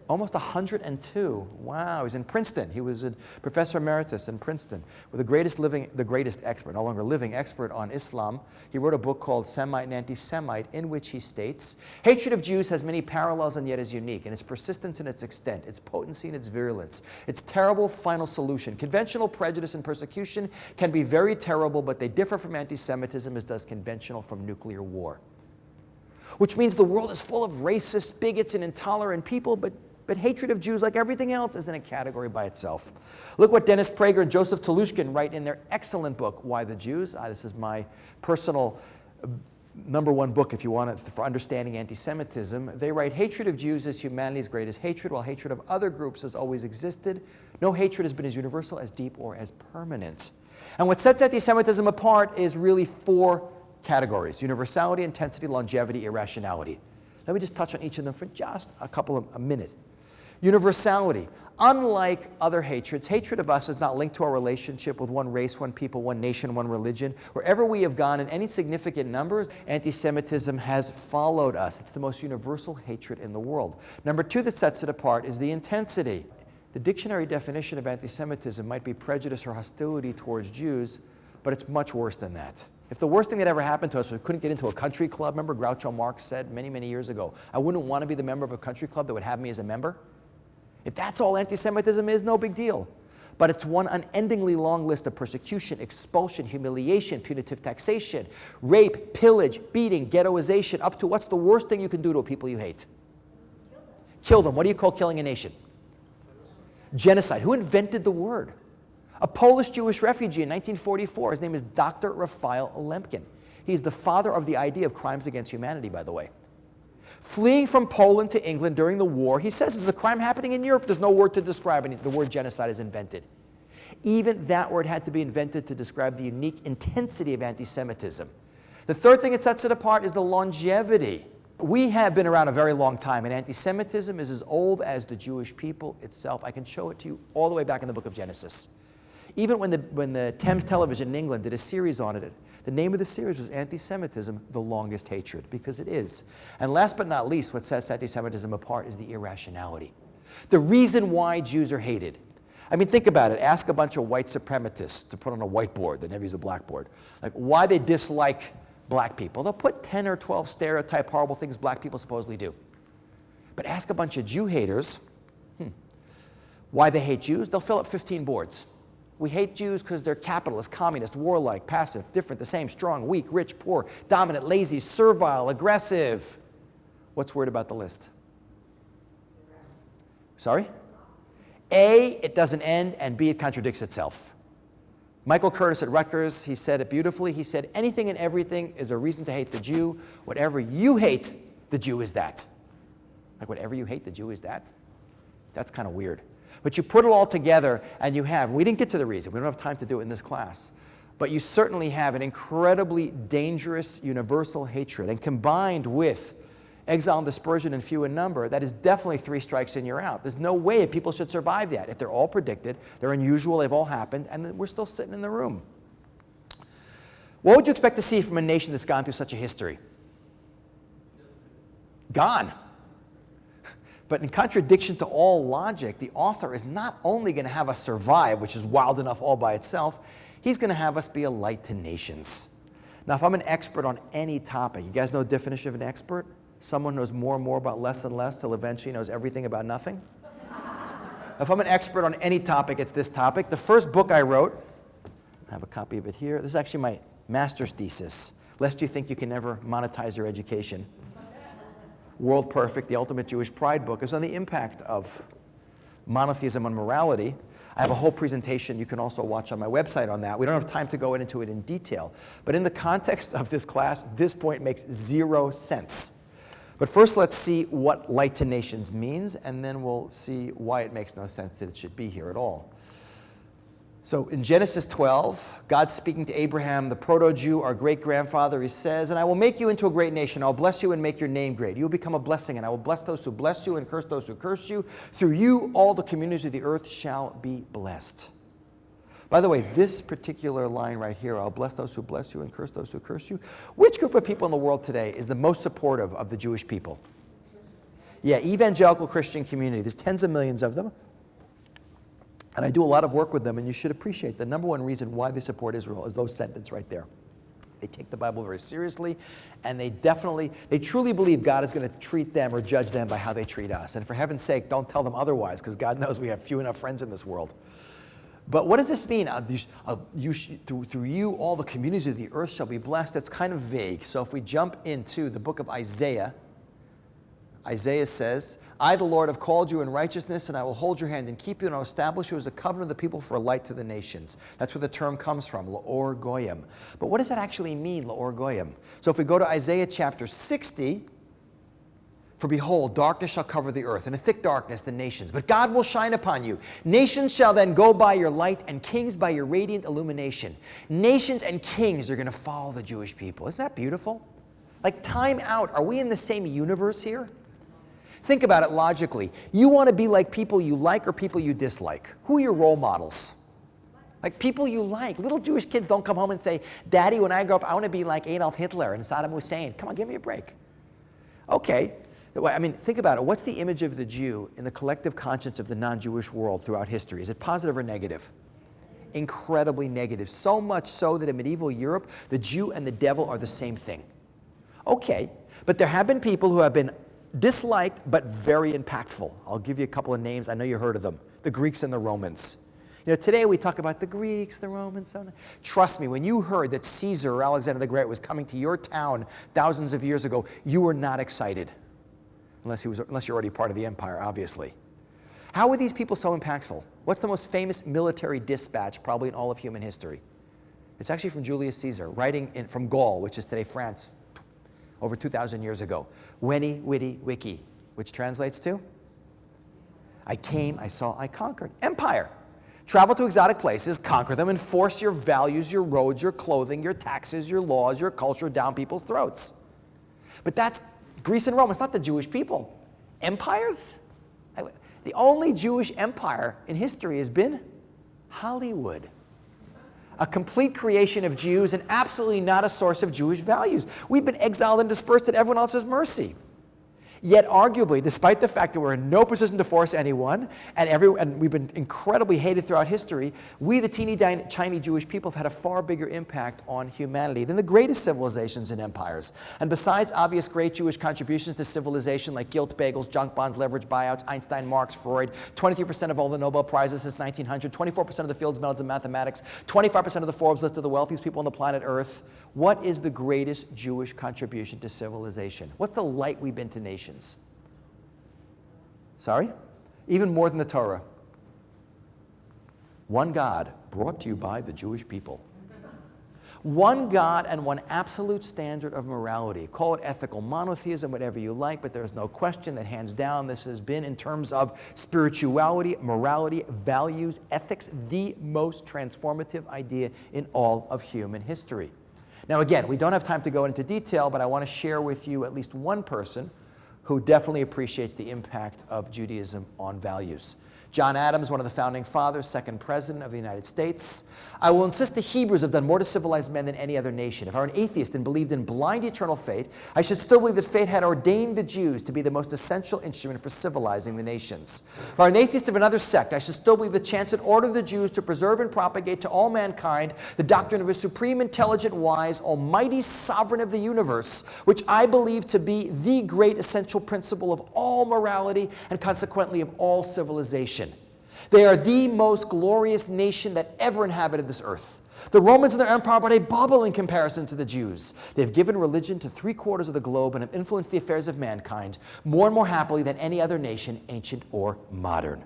Almost 102. Wow, he's in Princeton. He was a professor emeritus in Princeton with the greatest expert, no longer living expert on Islam. He wrote a book called Semite and Anti-Semite, in which he states, hatred of Jews has many parallels and yet is unique in its persistence and its extent, its potency and its virulence, its terrible final solution. Conventional prejudice and persecution can be very terrible, but they differ from anti-Semitism as does conventional from nuclear war. Which means the world is full of racist, bigots, and intolerant people, but hatred of Jews, like everything else, is in a category by itself. Look what Dennis Prager and Joseph Telushkin write in their excellent book, Why the Jews? This is my personal #1 book, if you want it, for understanding anti-Semitism. They write, hatred of Jews is humanity's greatest hatred, while hatred of other groups has always existed. No hatred has been as universal, as deep, or as permanent. And what sets anti-Semitism apart is really 4 categories: universality, intensity, longevity, irrationality. Let me just touch on each of them for just a minute. Universality. Unlike other hatreds, hatred of us is not linked to our relationship with one race, one people, one nation, one religion. Wherever we have gone in any significant numbers, anti-Semitism has followed us. It's the most universal hatred in the world. Number 2 that sets it apart is the intensity. The dictionary definition of anti-Semitism might be prejudice or hostility towards Jews, but it's much worse than that. If the worst thing that ever happened to us was we couldn't get into a country club, remember Groucho Marx said many, many years ago, I wouldn't want to be the member of a country club that would have me as a member. If that's all anti-Semitism is, no big deal. But it's one unendingly long list of persecution, expulsion, humiliation, punitive taxation, rape, pillage, beating, ghettoization, up to what's the worst thing you can do to a people you hate? Kill them. What do you call killing a nation? Genocide. Who invented the word? A Polish Jewish refugee in 1944. His name is Dr. Raphael Lemkin. He's the father of the idea of crimes against humanity, by the way. Fleeing from Poland to England during the war, he says there's a crime happening in Europe. There's no word to describe it. The word genocide is invented. Even that word had to be invented to describe the unique intensity of anti-Semitism. The third thing that sets it apart is the longevity. We have been around a very long time, and anti-Semitism is as old as the Jewish people itself. I can show it to you all the way back in the book of Genesis. Even when the Thames Television in England did a series on it, the name of the series was Anti-Semitism, the Longest Hatred, because it is. And last but not least, what sets anti-Semitism apart is the irrationality. The reason why Jews are hated. I mean, think about it. Ask a bunch of white supremacists to put on a whiteboard, they never use a blackboard, like why they dislike black people. They'll put 10 or 12 stereotype horrible things black people supposedly do. But ask a bunch of Jew haters why they hate Jews. They'll fill up 15 boards. We hate Jews because they're capitalist, communist, warlike, passive, different, the same, strong, weak, rich, poor, dominant, lazy, servile, aggressive. What's weird about the list? Sorry? A, it doesn't end, and B, it contradicts itself. Michael Curtis at Rutgers, he said it beautifully. He said, anything and everything is a reason to hate the Jew. Whatever you hate, the Jew is that. Like whatever you hate, the Jew is that? That's kind of weird. But you put it all together and you have, we didn't get to the reason, we don't have time to do it in this class, but you certainly have an incredibly dangerous universal hatred. And combined with exile and dispersion and few in number, that is definitely 3 strikes and you're out. There's no way people should survive that. If they're all predicted, they're unusual, they've all happened, and we're still sitting in the room. What would you expect to see from a nation that's gone through such a history? Gone. But in contradiction to all logic, the author is not only going to have us survive, which is wild enough all by itself, he's going to have us be a light to nations. Now, if I'm an expert on any topic, you guys know the definition of an expert? Someone knows more and more about less and less till eventually knows everything about nothing. If I'm an expert on any topic, it's this topic. The first book I wrote, I have a copy of it here. This is actually my master's thesis, lest you think you can never monetize your education. WorldPerfect, the ultimate Jewish pride book, is on the impact of monotheism on morality. I have a whole presentation you can also watch on my website on that. We don't have time to go into it in detail. But in the context of this class, this point makes 0 sense. But first, let's see what light to nations means, and then we'll see why it makes no sense that it should be here at all. So in Genesis 12, God's speaking to Abraham, the proto-Jew, our great-grandfather. He says, "And I will make you into a great nation. I'll bless you and make your name great. You will become a blessing, and I will bless those who bless you and curse those who curse you. Through you, all the communities of the earth shall be blessed." By the way, this particular line right here, "I'll bless those who bless you and curse those who curse you," which group of people in the world today is the most supportive of the Jewish people? Yeah, evangelical Christian community. There's tens of millions of them. And I do a lot of work with them, and you should appreciate the number one reason why they support Israel is those sentences right there. They take the Bible very seriously, and they truly believe God is going to treat them or judge them by how they treat us. And for heaven's sake, don't tell them otherwise, because God knows we have few enough friends in this world. But what does this mean? Through you, all the communities of the earth shall be blessed. It's kind of vague. So if we jump into the book of Isaiah, Isaiah says, "I, the Lord, have called you in righteousness, and I will hold your hand and keep you, and I will establish you as a covenant of the people for a light to the nations." That's where the term comes from, La'or Goyim. But what does that actually mean, La'or Goyim? So if we go to Isaiah chapter 60, "For behold, darkness shall cover the earth, and a thick darkness the nations. But God will shine upon you. Nations shall then go by your light, and kings by your radiant illumination." Nations and kings are going to follow the Jewish people. Isn't that beautiful? Like, time out. Are we in the same universe here? Think about it logically. You want to be like people you like or people you dislike? Who are your role models? Like, people you like. Little Jewish kids don't come home and say, "Daddy, when I grow up, I want to be like Adolf Hitler and Saddam Hussein." Come on, give me a break. Okay. I mean, think about it. What's the image of the Jew in the collective conscience of the non-Jewish world throughout history? Is it positive or negative? Incredibly negative. So much so that in medieval Europe, the Jew and the devil are the same thing. Okay. But there have been people who have been disliked but very impactful. I'll give you a couple of names. I know you heard of them. The Greeks and the Romans. You know, today we talk about the Greeks, the Romans, so on. Trust me, when you heard that Caesar or Alexander the Great was coming to your town thousands of years ago, you were not excited. Unless you're already part of the empire, obviously. How were these people so impactful? What's the most famous military dispatch probably in all of human history? It's actually from Julius Caesar, writing from Gaul, which is today France, over 2,000 years ago. Weni, witty, wiki, which translates to, "I came, I saw, I conquered." Empire. Travel to exotic places, conquer them, and force your values, your roads, your clothing, your taxes, your laws, your culture down people's throats. But that's Greece and Rome. It's not the Jewish people. Empires? The only Jewish empire in history has been Hollywood. A complete creation of Jews and absolutely not a source of Jewish values. We've been exiled and dispersed at everyone else's mercy. Yet arguably, despite the fact that we're in no position to force anyone, and we've been incredibly hated throughout history, we, the teeny tiny Jewish people, have had a far bigger impact on humanity than the greatest civilizations and empires. And besides obvious great Jewish contributions to civilization like gilt bagels, junk bonds, leverage buyouts, Einstein, Marx, Freud, 23% of all the Nobel Prizes since 1900, 24% of the Fields Medals in mathematics, 25% of the Forbes list of the wealthiest people on the planet Earth, what is the greatest Jewish contribution to civilization? What's the light we've been to nations? Sorry? Even more than the Torah. One God, brought to you by the Jewish people. One God and one absolute standard of morality. Call it ethical monotheism, whatever you like, but there's no question that hands down this has been, in terms of spirituality, morality, values, ethics, the most transformative idea in all of human history. Now again, we don't have time to go into detail, but I want to share with you at least one person who definitely appreciates the impact of Judaism on values. John Adams, one of the founding fathers, second president of the United States. I will insist the Hebrews have done more to civilize men than any other nation. If I were an atheist and believed in blind eternal fate, I should still believe that fate had ordained the Jews to be the most essential instrument for civilizing the nations. If I were an atheist of another sect, I should still believe the chance had ordered the Jews to preserve and propagate to all mankind the doctrine of a supreme, intelligent, wise, almighty sovereign of the universe, which I believe to be the great essential principle of all morality and consequently of all civilization. They are the most glorious nation that ever inhabited this earth. The Romans and their empire are but a bubble in comparison to the Jews. They have given religion to 3/4 of the globe and have influenced the affairs of mankind more and more happily than any other nation, ancient or modern.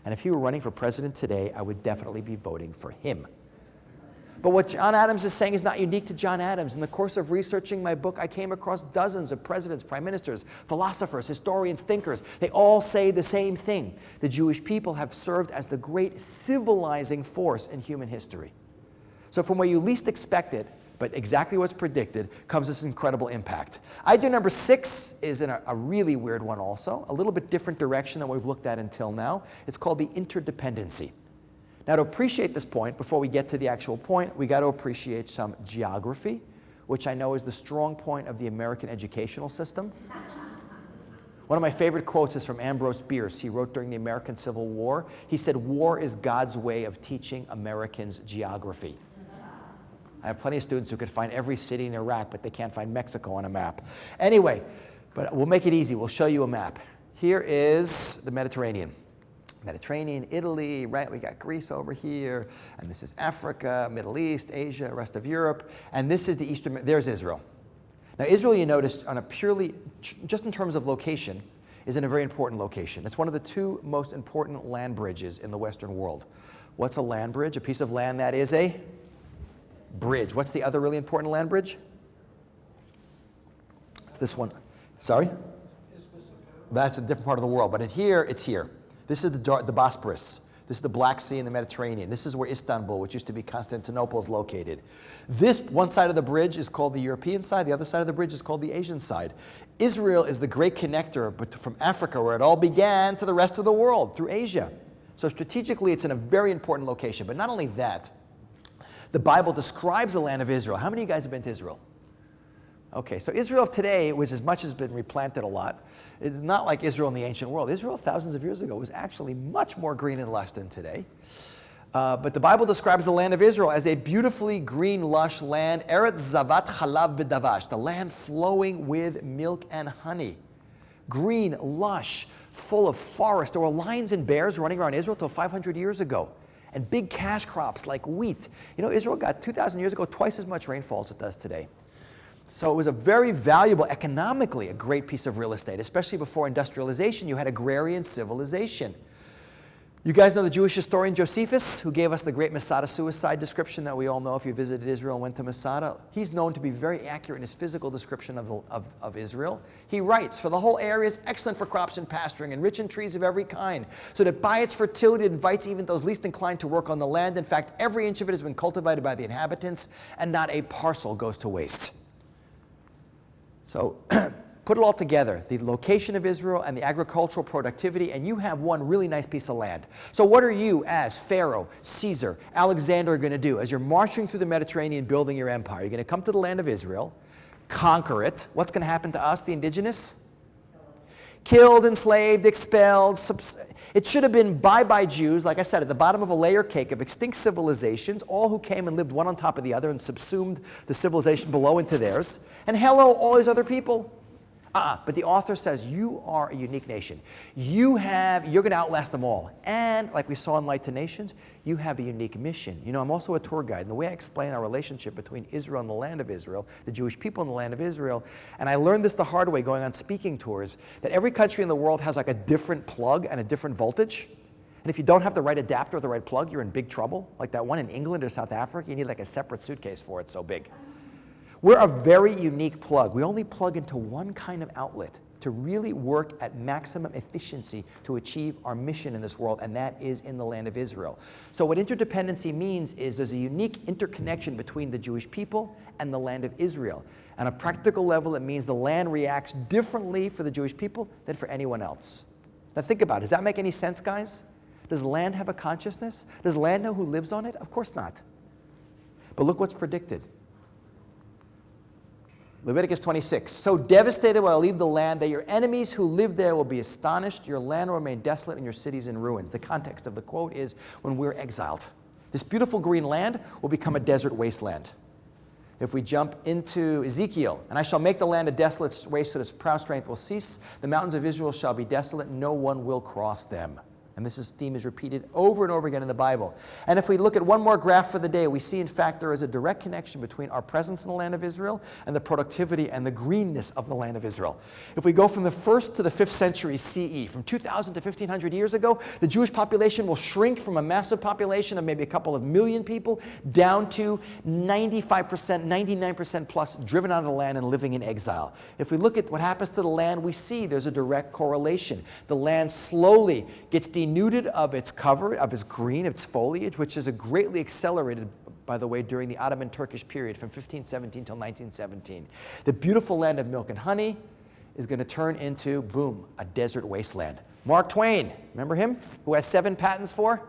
And if he were running for president today, I would definitely be voting for him. But what John Adams is saying is not unique to John Adams. In the course of researching my book, I came across dozens of presidents, prime ministers, philosophers, historians, thinkers. They all say the same thing. The Jewish people have served as the great civilizing force in human history. So from where you least expect it, but exactly what's predicted, comes this incredible impact. Idea number 6 is in a really weird one also, a little bit different direction than we've looked at until now. It's called the interdependency. Now, to appreciate this point, before we get to the actual point, we got to appreciate some geography, which I know is the strong point of the American educational system. One of my favorite quotes is from Ambrose Bierce. He wrote during the American Civil War. He said, "War is God's way of teaching Americans geography." I have plenty of students who could find every city in Iraq, but they can't find Mexico on a map. Anyway, but we'll make it easy. We'll show you a map. Here is the Mediterranean. Italy, right? We got Greece over here, and this is Africa, Middle East, Asia, rest of Europe, and this is the Eastern, there's Israel. Now Israel, you notice, on a purely, just in terms of location, is in a very important location. It's one of the 2 most important land bridges in the Western world. What's a land bridge? A piece of land that is a bridge. What's the other really important land bridge? It's this one. Sorry? That's a different part of the world, but in here, it's here. This is the Bosporus. This is the Black Sea and the Mediterranean. This is where Istanbul, which used to be Constantinople, is located. This one side of the bridge is called the European side. The other side of the bridge is called the Asian side. Israel is the great connector from Africa, where it all began, to the rest of the world, through Asia. So strategically, it's in a very important location. But not only that, the Bible describes the land of Israel. How many of you guys have been to Israel? Okay, so Israel of today, which as much has been replanted a lot, it's not like Israel in the ancient world. Israel thousands of years ago was actually much more green and lush than today. But the Bible describes the land of Israel as a beautifully green, lush land, Eretz Zavat Chalav V'Davash, the land flowing with milk and honey. Green, lush, full of forest. There were lions and bears running around Israel till 500 years ago. And big cash crops like wheat. You know, Israel got 2,000 years ago twice as much rainfall as it does today. So it was a very valuable, economically, a great piece of real estate, especially before industrialization. You had agrarian civilization. You guys know the Jewish historian Josephus, who gave us the great Masada suicide description that we all know if you visited Israel and went to Masada. He's known to be very accurate in his physical description of Israel. He writes, "For the whole area is excellent for crops and pasturing, and rich in trees of every kind, so that by its fertility it invites even those least inclined to work on the land. In fact, every inch of it has been cultivated by the inhabitants, and not a parcel goes to waste." So put it all together, the location of Israel and the agricultural productivity, and you have one really nice piece of land. So what are you, as Pharaoh, Caesar, Alexander, going to do as you're marching through the Mediterranean building your empire? You're going to come to the land of Israel, conquer it. What's going to happen to us, the indigenous? Killed, enslaved, expelled. It should have been bye-bye Jews, like I said, at the bottom of a layer cake of extinct civilizations, all who came and lived one on top of the other and subsumed the civilization below into theirs. And hello, all these other people. But the author says, you are a unique nation. You're going to outlast them all. And like we saw in Light to Nations, you have a unique mission. You know, I'm also a tour guide, and the way I explain our relationship between Israel and the land of Israel, the Jewish people in the land of Israel, and I learned this the hard way going on speaking tours, that every country in the world has like a different plug and a different voltage. And if you don't have the right adapter or the right plug, you're in big trouble. Like that one in England or South Africa, you need like a separate suitcase for it, so big. We're a very unique plug. We only plug into one kind of outlet to really work at maximum efficiency to achieve our mission in this world, and that is in the land of Israel. So what interdependency means is there's a unique interconnection between the Jewish people and the land of Israel. On a practical level, it means the land reacts differently for the Jewish people than for anyone else. Now think about it. Does that make any sense, guys? Does land have a consciousness? Does land know who lives on it? Of course not. But look what's predicted. Leviticus 26. So devastated will I leave the land that your enemies who live there will be astonished. Your land will remain desolate and your cities in ruins. The context of the quote is when we're exiled. This beautiful green land will become a desert wasteland. If we jump into Ezekiel, and I shall make the land a desolate waste so that its proud strength will cease. The mountains of Israel shall be desolate, no one will cross them. And this theme is repeated over and over again in the Bible. And if we look at one more graph for the day, we see, in fact, there is a direct connection between our presence in the land of Israel and the productivity and the greenness of the land of Israel. If we go from the 1st to the 5th century CE, from 2,000 to 1,500 years ago, the Jewish population will shrink from a massive population of maybe a couple of million people down to 95%, 99% plus driven out of the land and living in exile. If we look at what happens to the land, we see there's a direct correlation. The land slowly gets denuded of its cover, of its green, its foliage, which is greatly accelerated, by the way, during the Ottoman Turkish period from 1517 till 1917. The beautiful land of milk and honey is going to turn into, boom, a desert wasteland. Mark Twain, remember him? Who has 7 patents for?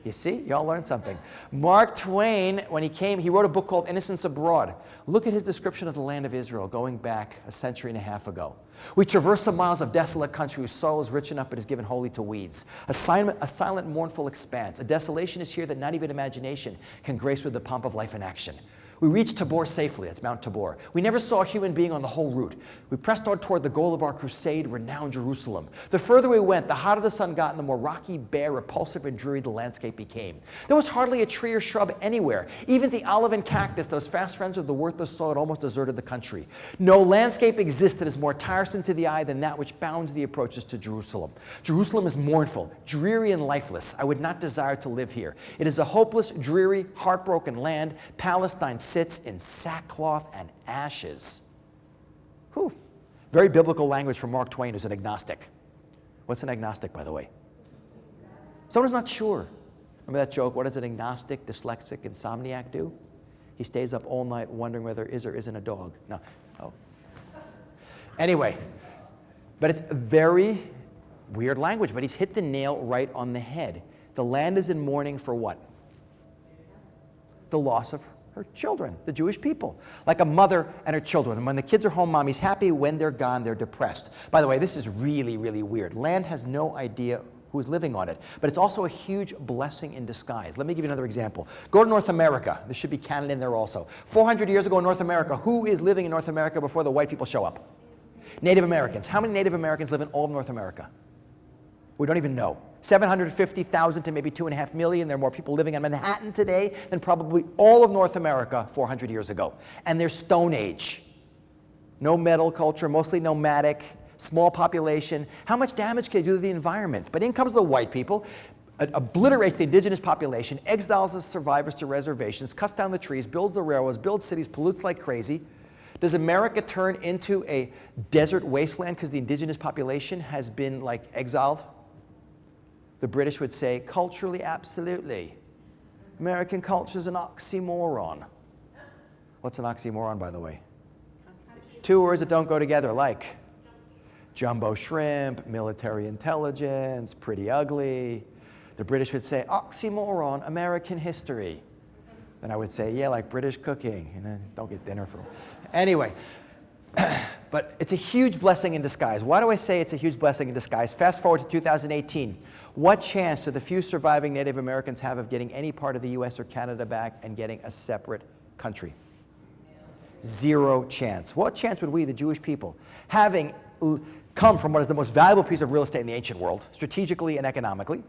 You see, y'all learned something. Mark Twain, when he came, he wrote a book called Innocents Abroad. Look at his description of the land of Israel going back a century and a half ago. We traverse some miles of desolate country whose soil is rich enough but is given wholly to weeds. A silent, mournful expanse. A desolation is here that not even imagination can grace with the pomp of life and action. We reached Tabor safely. That's Mount Tabor. We never saw a human being on the whole route. We pressed on toward the goal of our crusade, renowned Jerusalem. The further we went, the hotter the sun got, and the more rocky, bare, repulsive, and dreary the landscape became. There was hardly a tree or shrub anywhere. Even the olive and cactus, those fast friends of the worthless soil, had almost deserted the country. No landscape existed as more tiresome to the eye than that which bounds the approaches to Jerusalem. Jerusalem is mournful, dreary, and lifeless. I would not desire to live here. It is a hopeless, dreary, heartbroken land. Palestine sits in sackcloth and ashes. Whew. Very biblical language from Mark Twain, who's an agnostic. What's an agnostic, by the way? Someone who's not sure. Remember that joke, what does an agnostic, dyslexic, insomniac do? He stays up all night wondering whether there is or isn't a dog. No. Oh. Anyway, but it's very weird language, but he's hit the nail right on the head. The land is in mourning for what? The loss of her children, the Jewish people. Like a mother and her children. And when the kids are home, mommy's happy. When they're gone, they're depressed. By the way, this is really, really weird. Land has no idea who's living on it. But it's also a huge blessing in disguise. Let me give you another example. Go to North America. There should be Canada in there also. 400 years ago in North America, who is living in North America before the white people show up? Native Americans. How many Native Americans live in all of North America? We don't even know. 750,000 to maybe 2.5 million. There are more people living in Manhattan today than probably all of North America 400 years ago. And they're Stone Age. No metal culture, mostly nomadic, small population. How much damage can you do to the environment? But in comes the white people, obliterates the indigenous population, exiles the survivors to reservations, cuts down the trees, builds the railroads, builds cities, pollutes like crazy. Does America turn into a desert wasteland because the indigenous population has been like exiled? The British would say, culturally, absolutely. American culture is an oxymoron. What's an oxymoron, by the way? Two words that don't go together, like jumbo shrimp, military intelligence, pretty ugly. The British would say, oxymoron, American history. And I would say, yeah, like British cooking. And then don't get dinner for. Anyway, but it's a huge blessing in disguise. Why do I say it's a huge blessing in disguise? Fast forward to 2018. What chance do the few surviving Native Americans have of getting any part of the US or Canada back and getting a separate country? Zero chance. What chance would we, the Jewish people, having come from what is the most valuable piece of real estate in the ancient world, strategically and economically,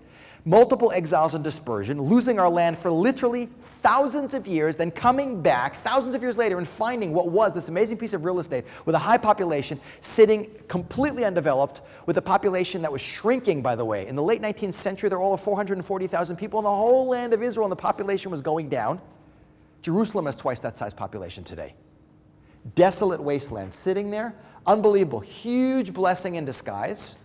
multiple exiles and dispersion, losing our land for literally thousands of years, then coming back thousands of years later and finding what was this amazing piece of real estate with a high population sitting completely undeveloped with a population that was shrinking, by the way. In the late 19th century, there were all of 440,000 people in the whole land of Israel, and the population was going down. Jerusalem has twice that size population today. Desolate wasteland sitting there, unbelievable, huge blessing in disguise.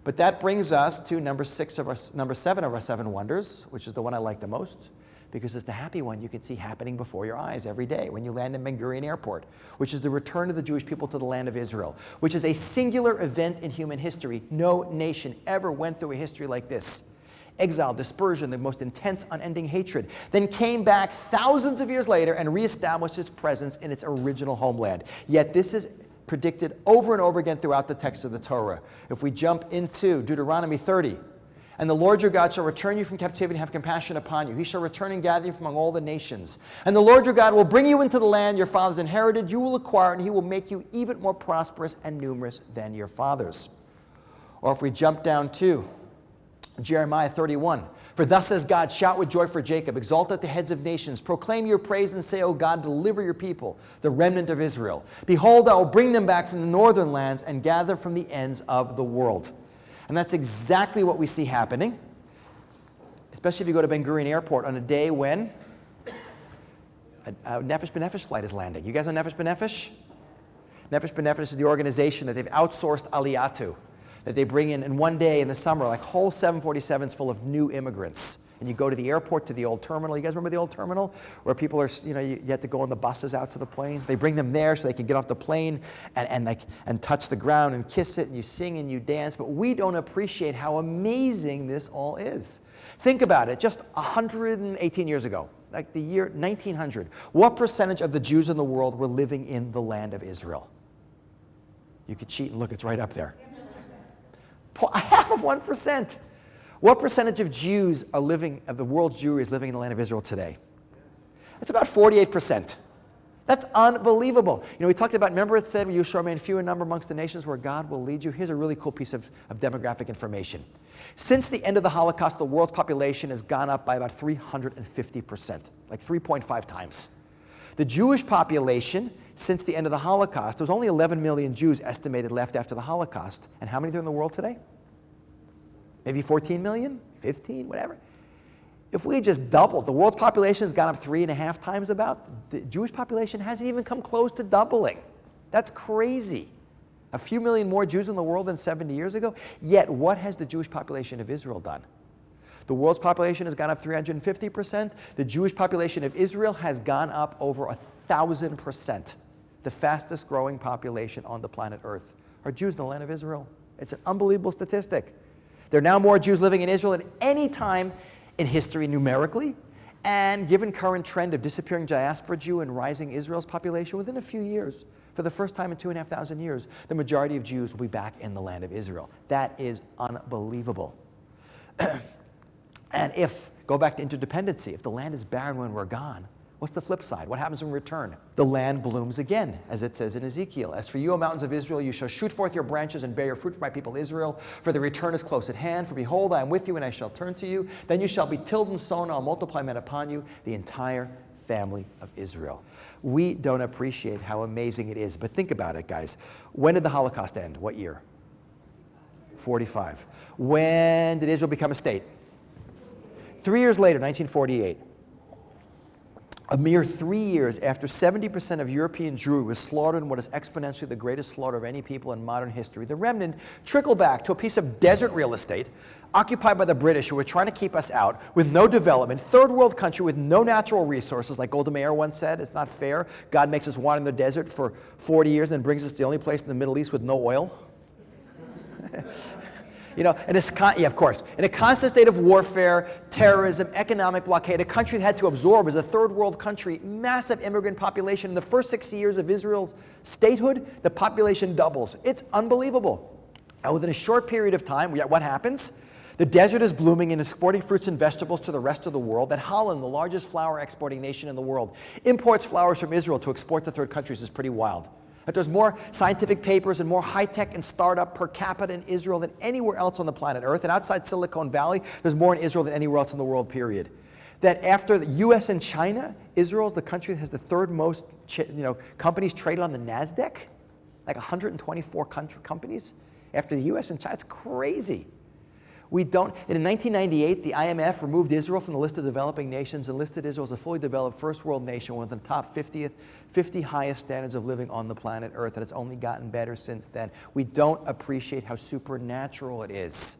But that brings us to number 7 of our 7 wonders, which is the one I like the most. because it's the happy one you can see happening before your eyes every day when you land in Ben Gurion Airport, which is the return of the Jewish people to the land of Israel, which is a singular event in human history. No nation ever went through a history like this. Exile, dispersion, the most intense, unending hatred, then came back thousands of years later and reestablished its presence in its original homeland. Yet this is predicted over and over again throughout the text of the Torah. If we jump into Deuteronomy 30, and the Lord your God shall return you from captivity and have compassion upon you. He shall return and gather you from among all the nations. And the Lord your God will bring you into the land your fathers inherited. You will acquire it, and he will make you even more prosperous and numerous than your fathers. Or if we jump down to Jeremiah 31. For thus says God, shout with joy for Jacob, exalt at the heads of nations, proclaim your praise and say, O God, deliver your people, the remnant of Israel. Behold, I will bring them back from the northern lands and gather from the ends of the world. And that's exactly what we see happening, especially if you go to Ben Gurion Airport on a day when a Nefesh B'Nefesh flight is landing. You guys know Nefesh B'Nefesh? Nefesh B'Nefesh is the organization that they've outsourced Aliyah to, that they bring in one day in the summer, like whole 747s full of new immigrants. And you go to the airport, to the old terminal. You guys remember the old terminal? Where people are, you have to go on the buses out to the planes. They bring them there so they can get off the plane and touch the ground and kiss it, and you sing and you dance. But we don't appreciate how amazing this all is. Think about it. Just 118 years ago, like the year 1900, what percentage of the Jews in the world were living in the land of Israel? You could cheat and look, it's right up there. 0.5%. What percentage of Jews are living, of the world's Jewry is living in the land of Israel today? It's about 48%. That's unbelievable. We talked about, remember it said, you shall remain few in number amongst the nations where God will lead you? Here's a really cool piece of demographic information. Since the end of the Holocaust, the world's population has gone up by about 350%, like 3.5 times. The Jewish population, since the end of the Holocaust, there was only 11 million Jews estimated left after the Holocaust. And how many are there in the world today? Maybe 14 million, 15, whatever. If we just doubled, the world's population has gone up 3.5 times about. The Jewish population hasn't even come close to doubling. That's crazy. A few million more Jews in the world than 70 years ago. Yet, what has the Jewish population of Israel done? The world's population has gone up 350%. The Jewish population of Israel has gone up over 1,000%. The fastest growing population on the planet Earth are Jews in the land of Israel. It's an unbelievable statistic. There are now more Jews living in Israel than any time in history numerically, and given current trend of disappearing diaspora Jew and rising Israel's population within a few years, for the first time in 2,500 years, the majority of Jews will be back in the land of Israel. That is unbelievable. And go back to interdependency, if the land is barren when we're gone, what's the flip side? What happens when we return? The land blooms again, as it says in Ezekiel. As for you, O mountains of Israel, you shall shoot forth your branches and bear your fruit for my people Israel, for the return is close at hand. For behold, I am with you, and I shall turn to you. Then you shall be tilled and sown, and I'll multiply men upon you, the entire family of Israel. We don't appreciate how amazing it is, but think about it, guys. When did the Holocaust end? What year? 45. When did Israel become a state? 3 years later, 1948. A mere 3 years after 70% of European Jewry was slaughtered in what is exponentially the greatest slaughter of any people in modern history, the remnant trickled back to a piece of desert real estate occupied by the British, who were trying to keep us out, with no development, third world country with no natural resources. Like Golda Meir once said, it's not fair. God makes us wander in the desert for 40 years and then brings us to the only place in the Middle East with no oil. And of course, in a constant state of warfare, terrorism, economic blockade, a country that had to absorb, as a third world country, massive immigrant population. In the first 6 years of Israel's statehood, the population doubles. It's unbelievable. And within a short period of time, what happens? The desert is blooming and exporting fruits and vegetables to the rest of the world. That Holland, the largest flower exporting nation in the world, imports flowers from Israel to export to third countries is pretty wild. That there's more scientific papers and more high-tech and startup per capita in Israel than anywhere else on the planet Earth. And outside Silicon Valley, there's more in Israel than anywhere else in the world, period. That after the US and China, Israel is the country that has the third most companies traded on the NASDAQ. Like 124 companies after the US and China. It's crazy. We don't, and in 1998, the IMF removed Israel from the list of developing nations and listed Israel as a fully developed first world nation, one of the top 50 highest standards of living on the planet Earth, and it's only gotten better since then. We don't appreciate how supernatural it is.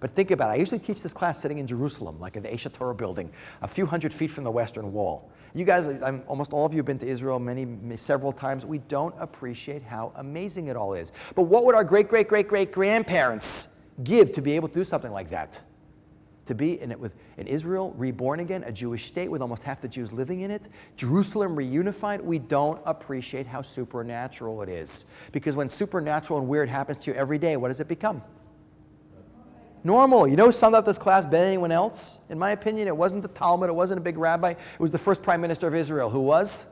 But think about it. I usually teach this class sitting in Jerusalem, like in the AISH HaToarah building, a few hundred feet from the Western Wall. You guys, almost all of you have been to Israel several times. We don't appreciate how amazing it all is. But what would our great-great-great-great-grandparents give to be able to do something like that? To be in Israel, reborn again, a Jewish state with almost half the Jews living in it, Jerusalem reunified. We don't appreciate how supernatural it is. Because when supernatural and weird happens to you every day, what does it become? Normal. You know who summed up this class better than anyone else? In my opinion, it wasn't the Talmud, it wasn't a big rabbi, it was the first prime minister of Israel, who was?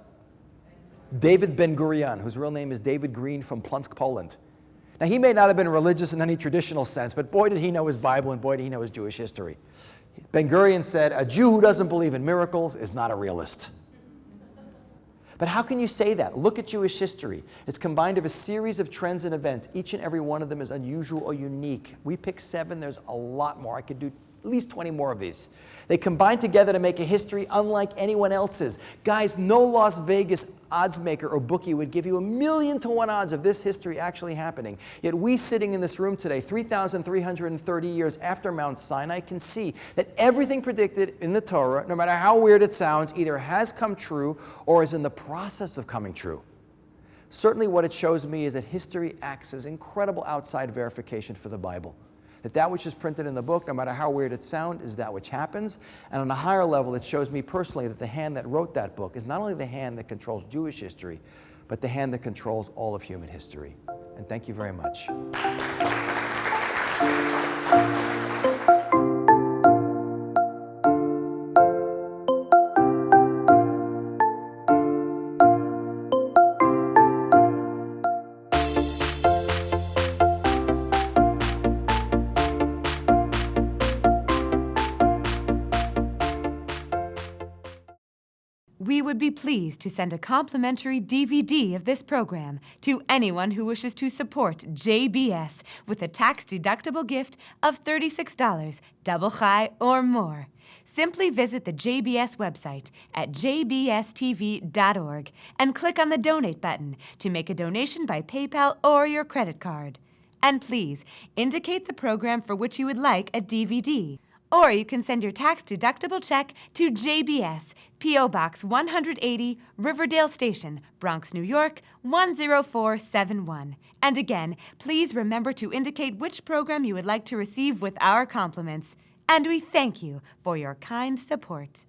David Ben-Gurion, whose real name is David Green from Plunsk, Poland. Now, he may not have been religious in any traditional sense, but boy did he know his Bible and boy did he know his Jewish history. Ben-Gurion said, a Jew who doesn't believe in miracles is not a realist. But how can you say that? Look at Jewish history. It's combined of a series of trends and events. Each and every one of them is unusual or unique. We pick 7. There's a lot more. I could do at least 20 more of these. They combine together to make a history unlike anyone else's. Guys, no Las Vegas odds maker or bookie would give you 1,000,000 to 1 odds of this history actually happening. Yet we sitting in this room today, 3,330 years after Mount Sinai, can see that everything predicted in the Torah, no matter how weird it sounds, either has come true or is in the process of coming true. Certainly what it shows me is that history acts as incredible outside verification for the Bible. That which is printed in the book, no matter how weird it sounds, is that which happens. And on a higher level, it shows me personally that the hand that wrote that book is not only the hand that controls Jewish history, but the hand that controls all of human history. And thank you very much. We would be pleased to send a complimentary DVD of this program to anyone who wishes to support JBS with a tax-deductible gift of $36, double chai or more. Simply visit the JBS website at jbstv.org and click on the Donate button to make a donation by PayPal or your credit card. And please indicate the program for which you would like a DVD. Or you can send your tax-deductible check to JBS, P.O. Box 180, Riverdale Station, Bronx, New York, 10471. And again, please remember to indicate which program you would like to receive with our compliments. And we thank you for your kind support.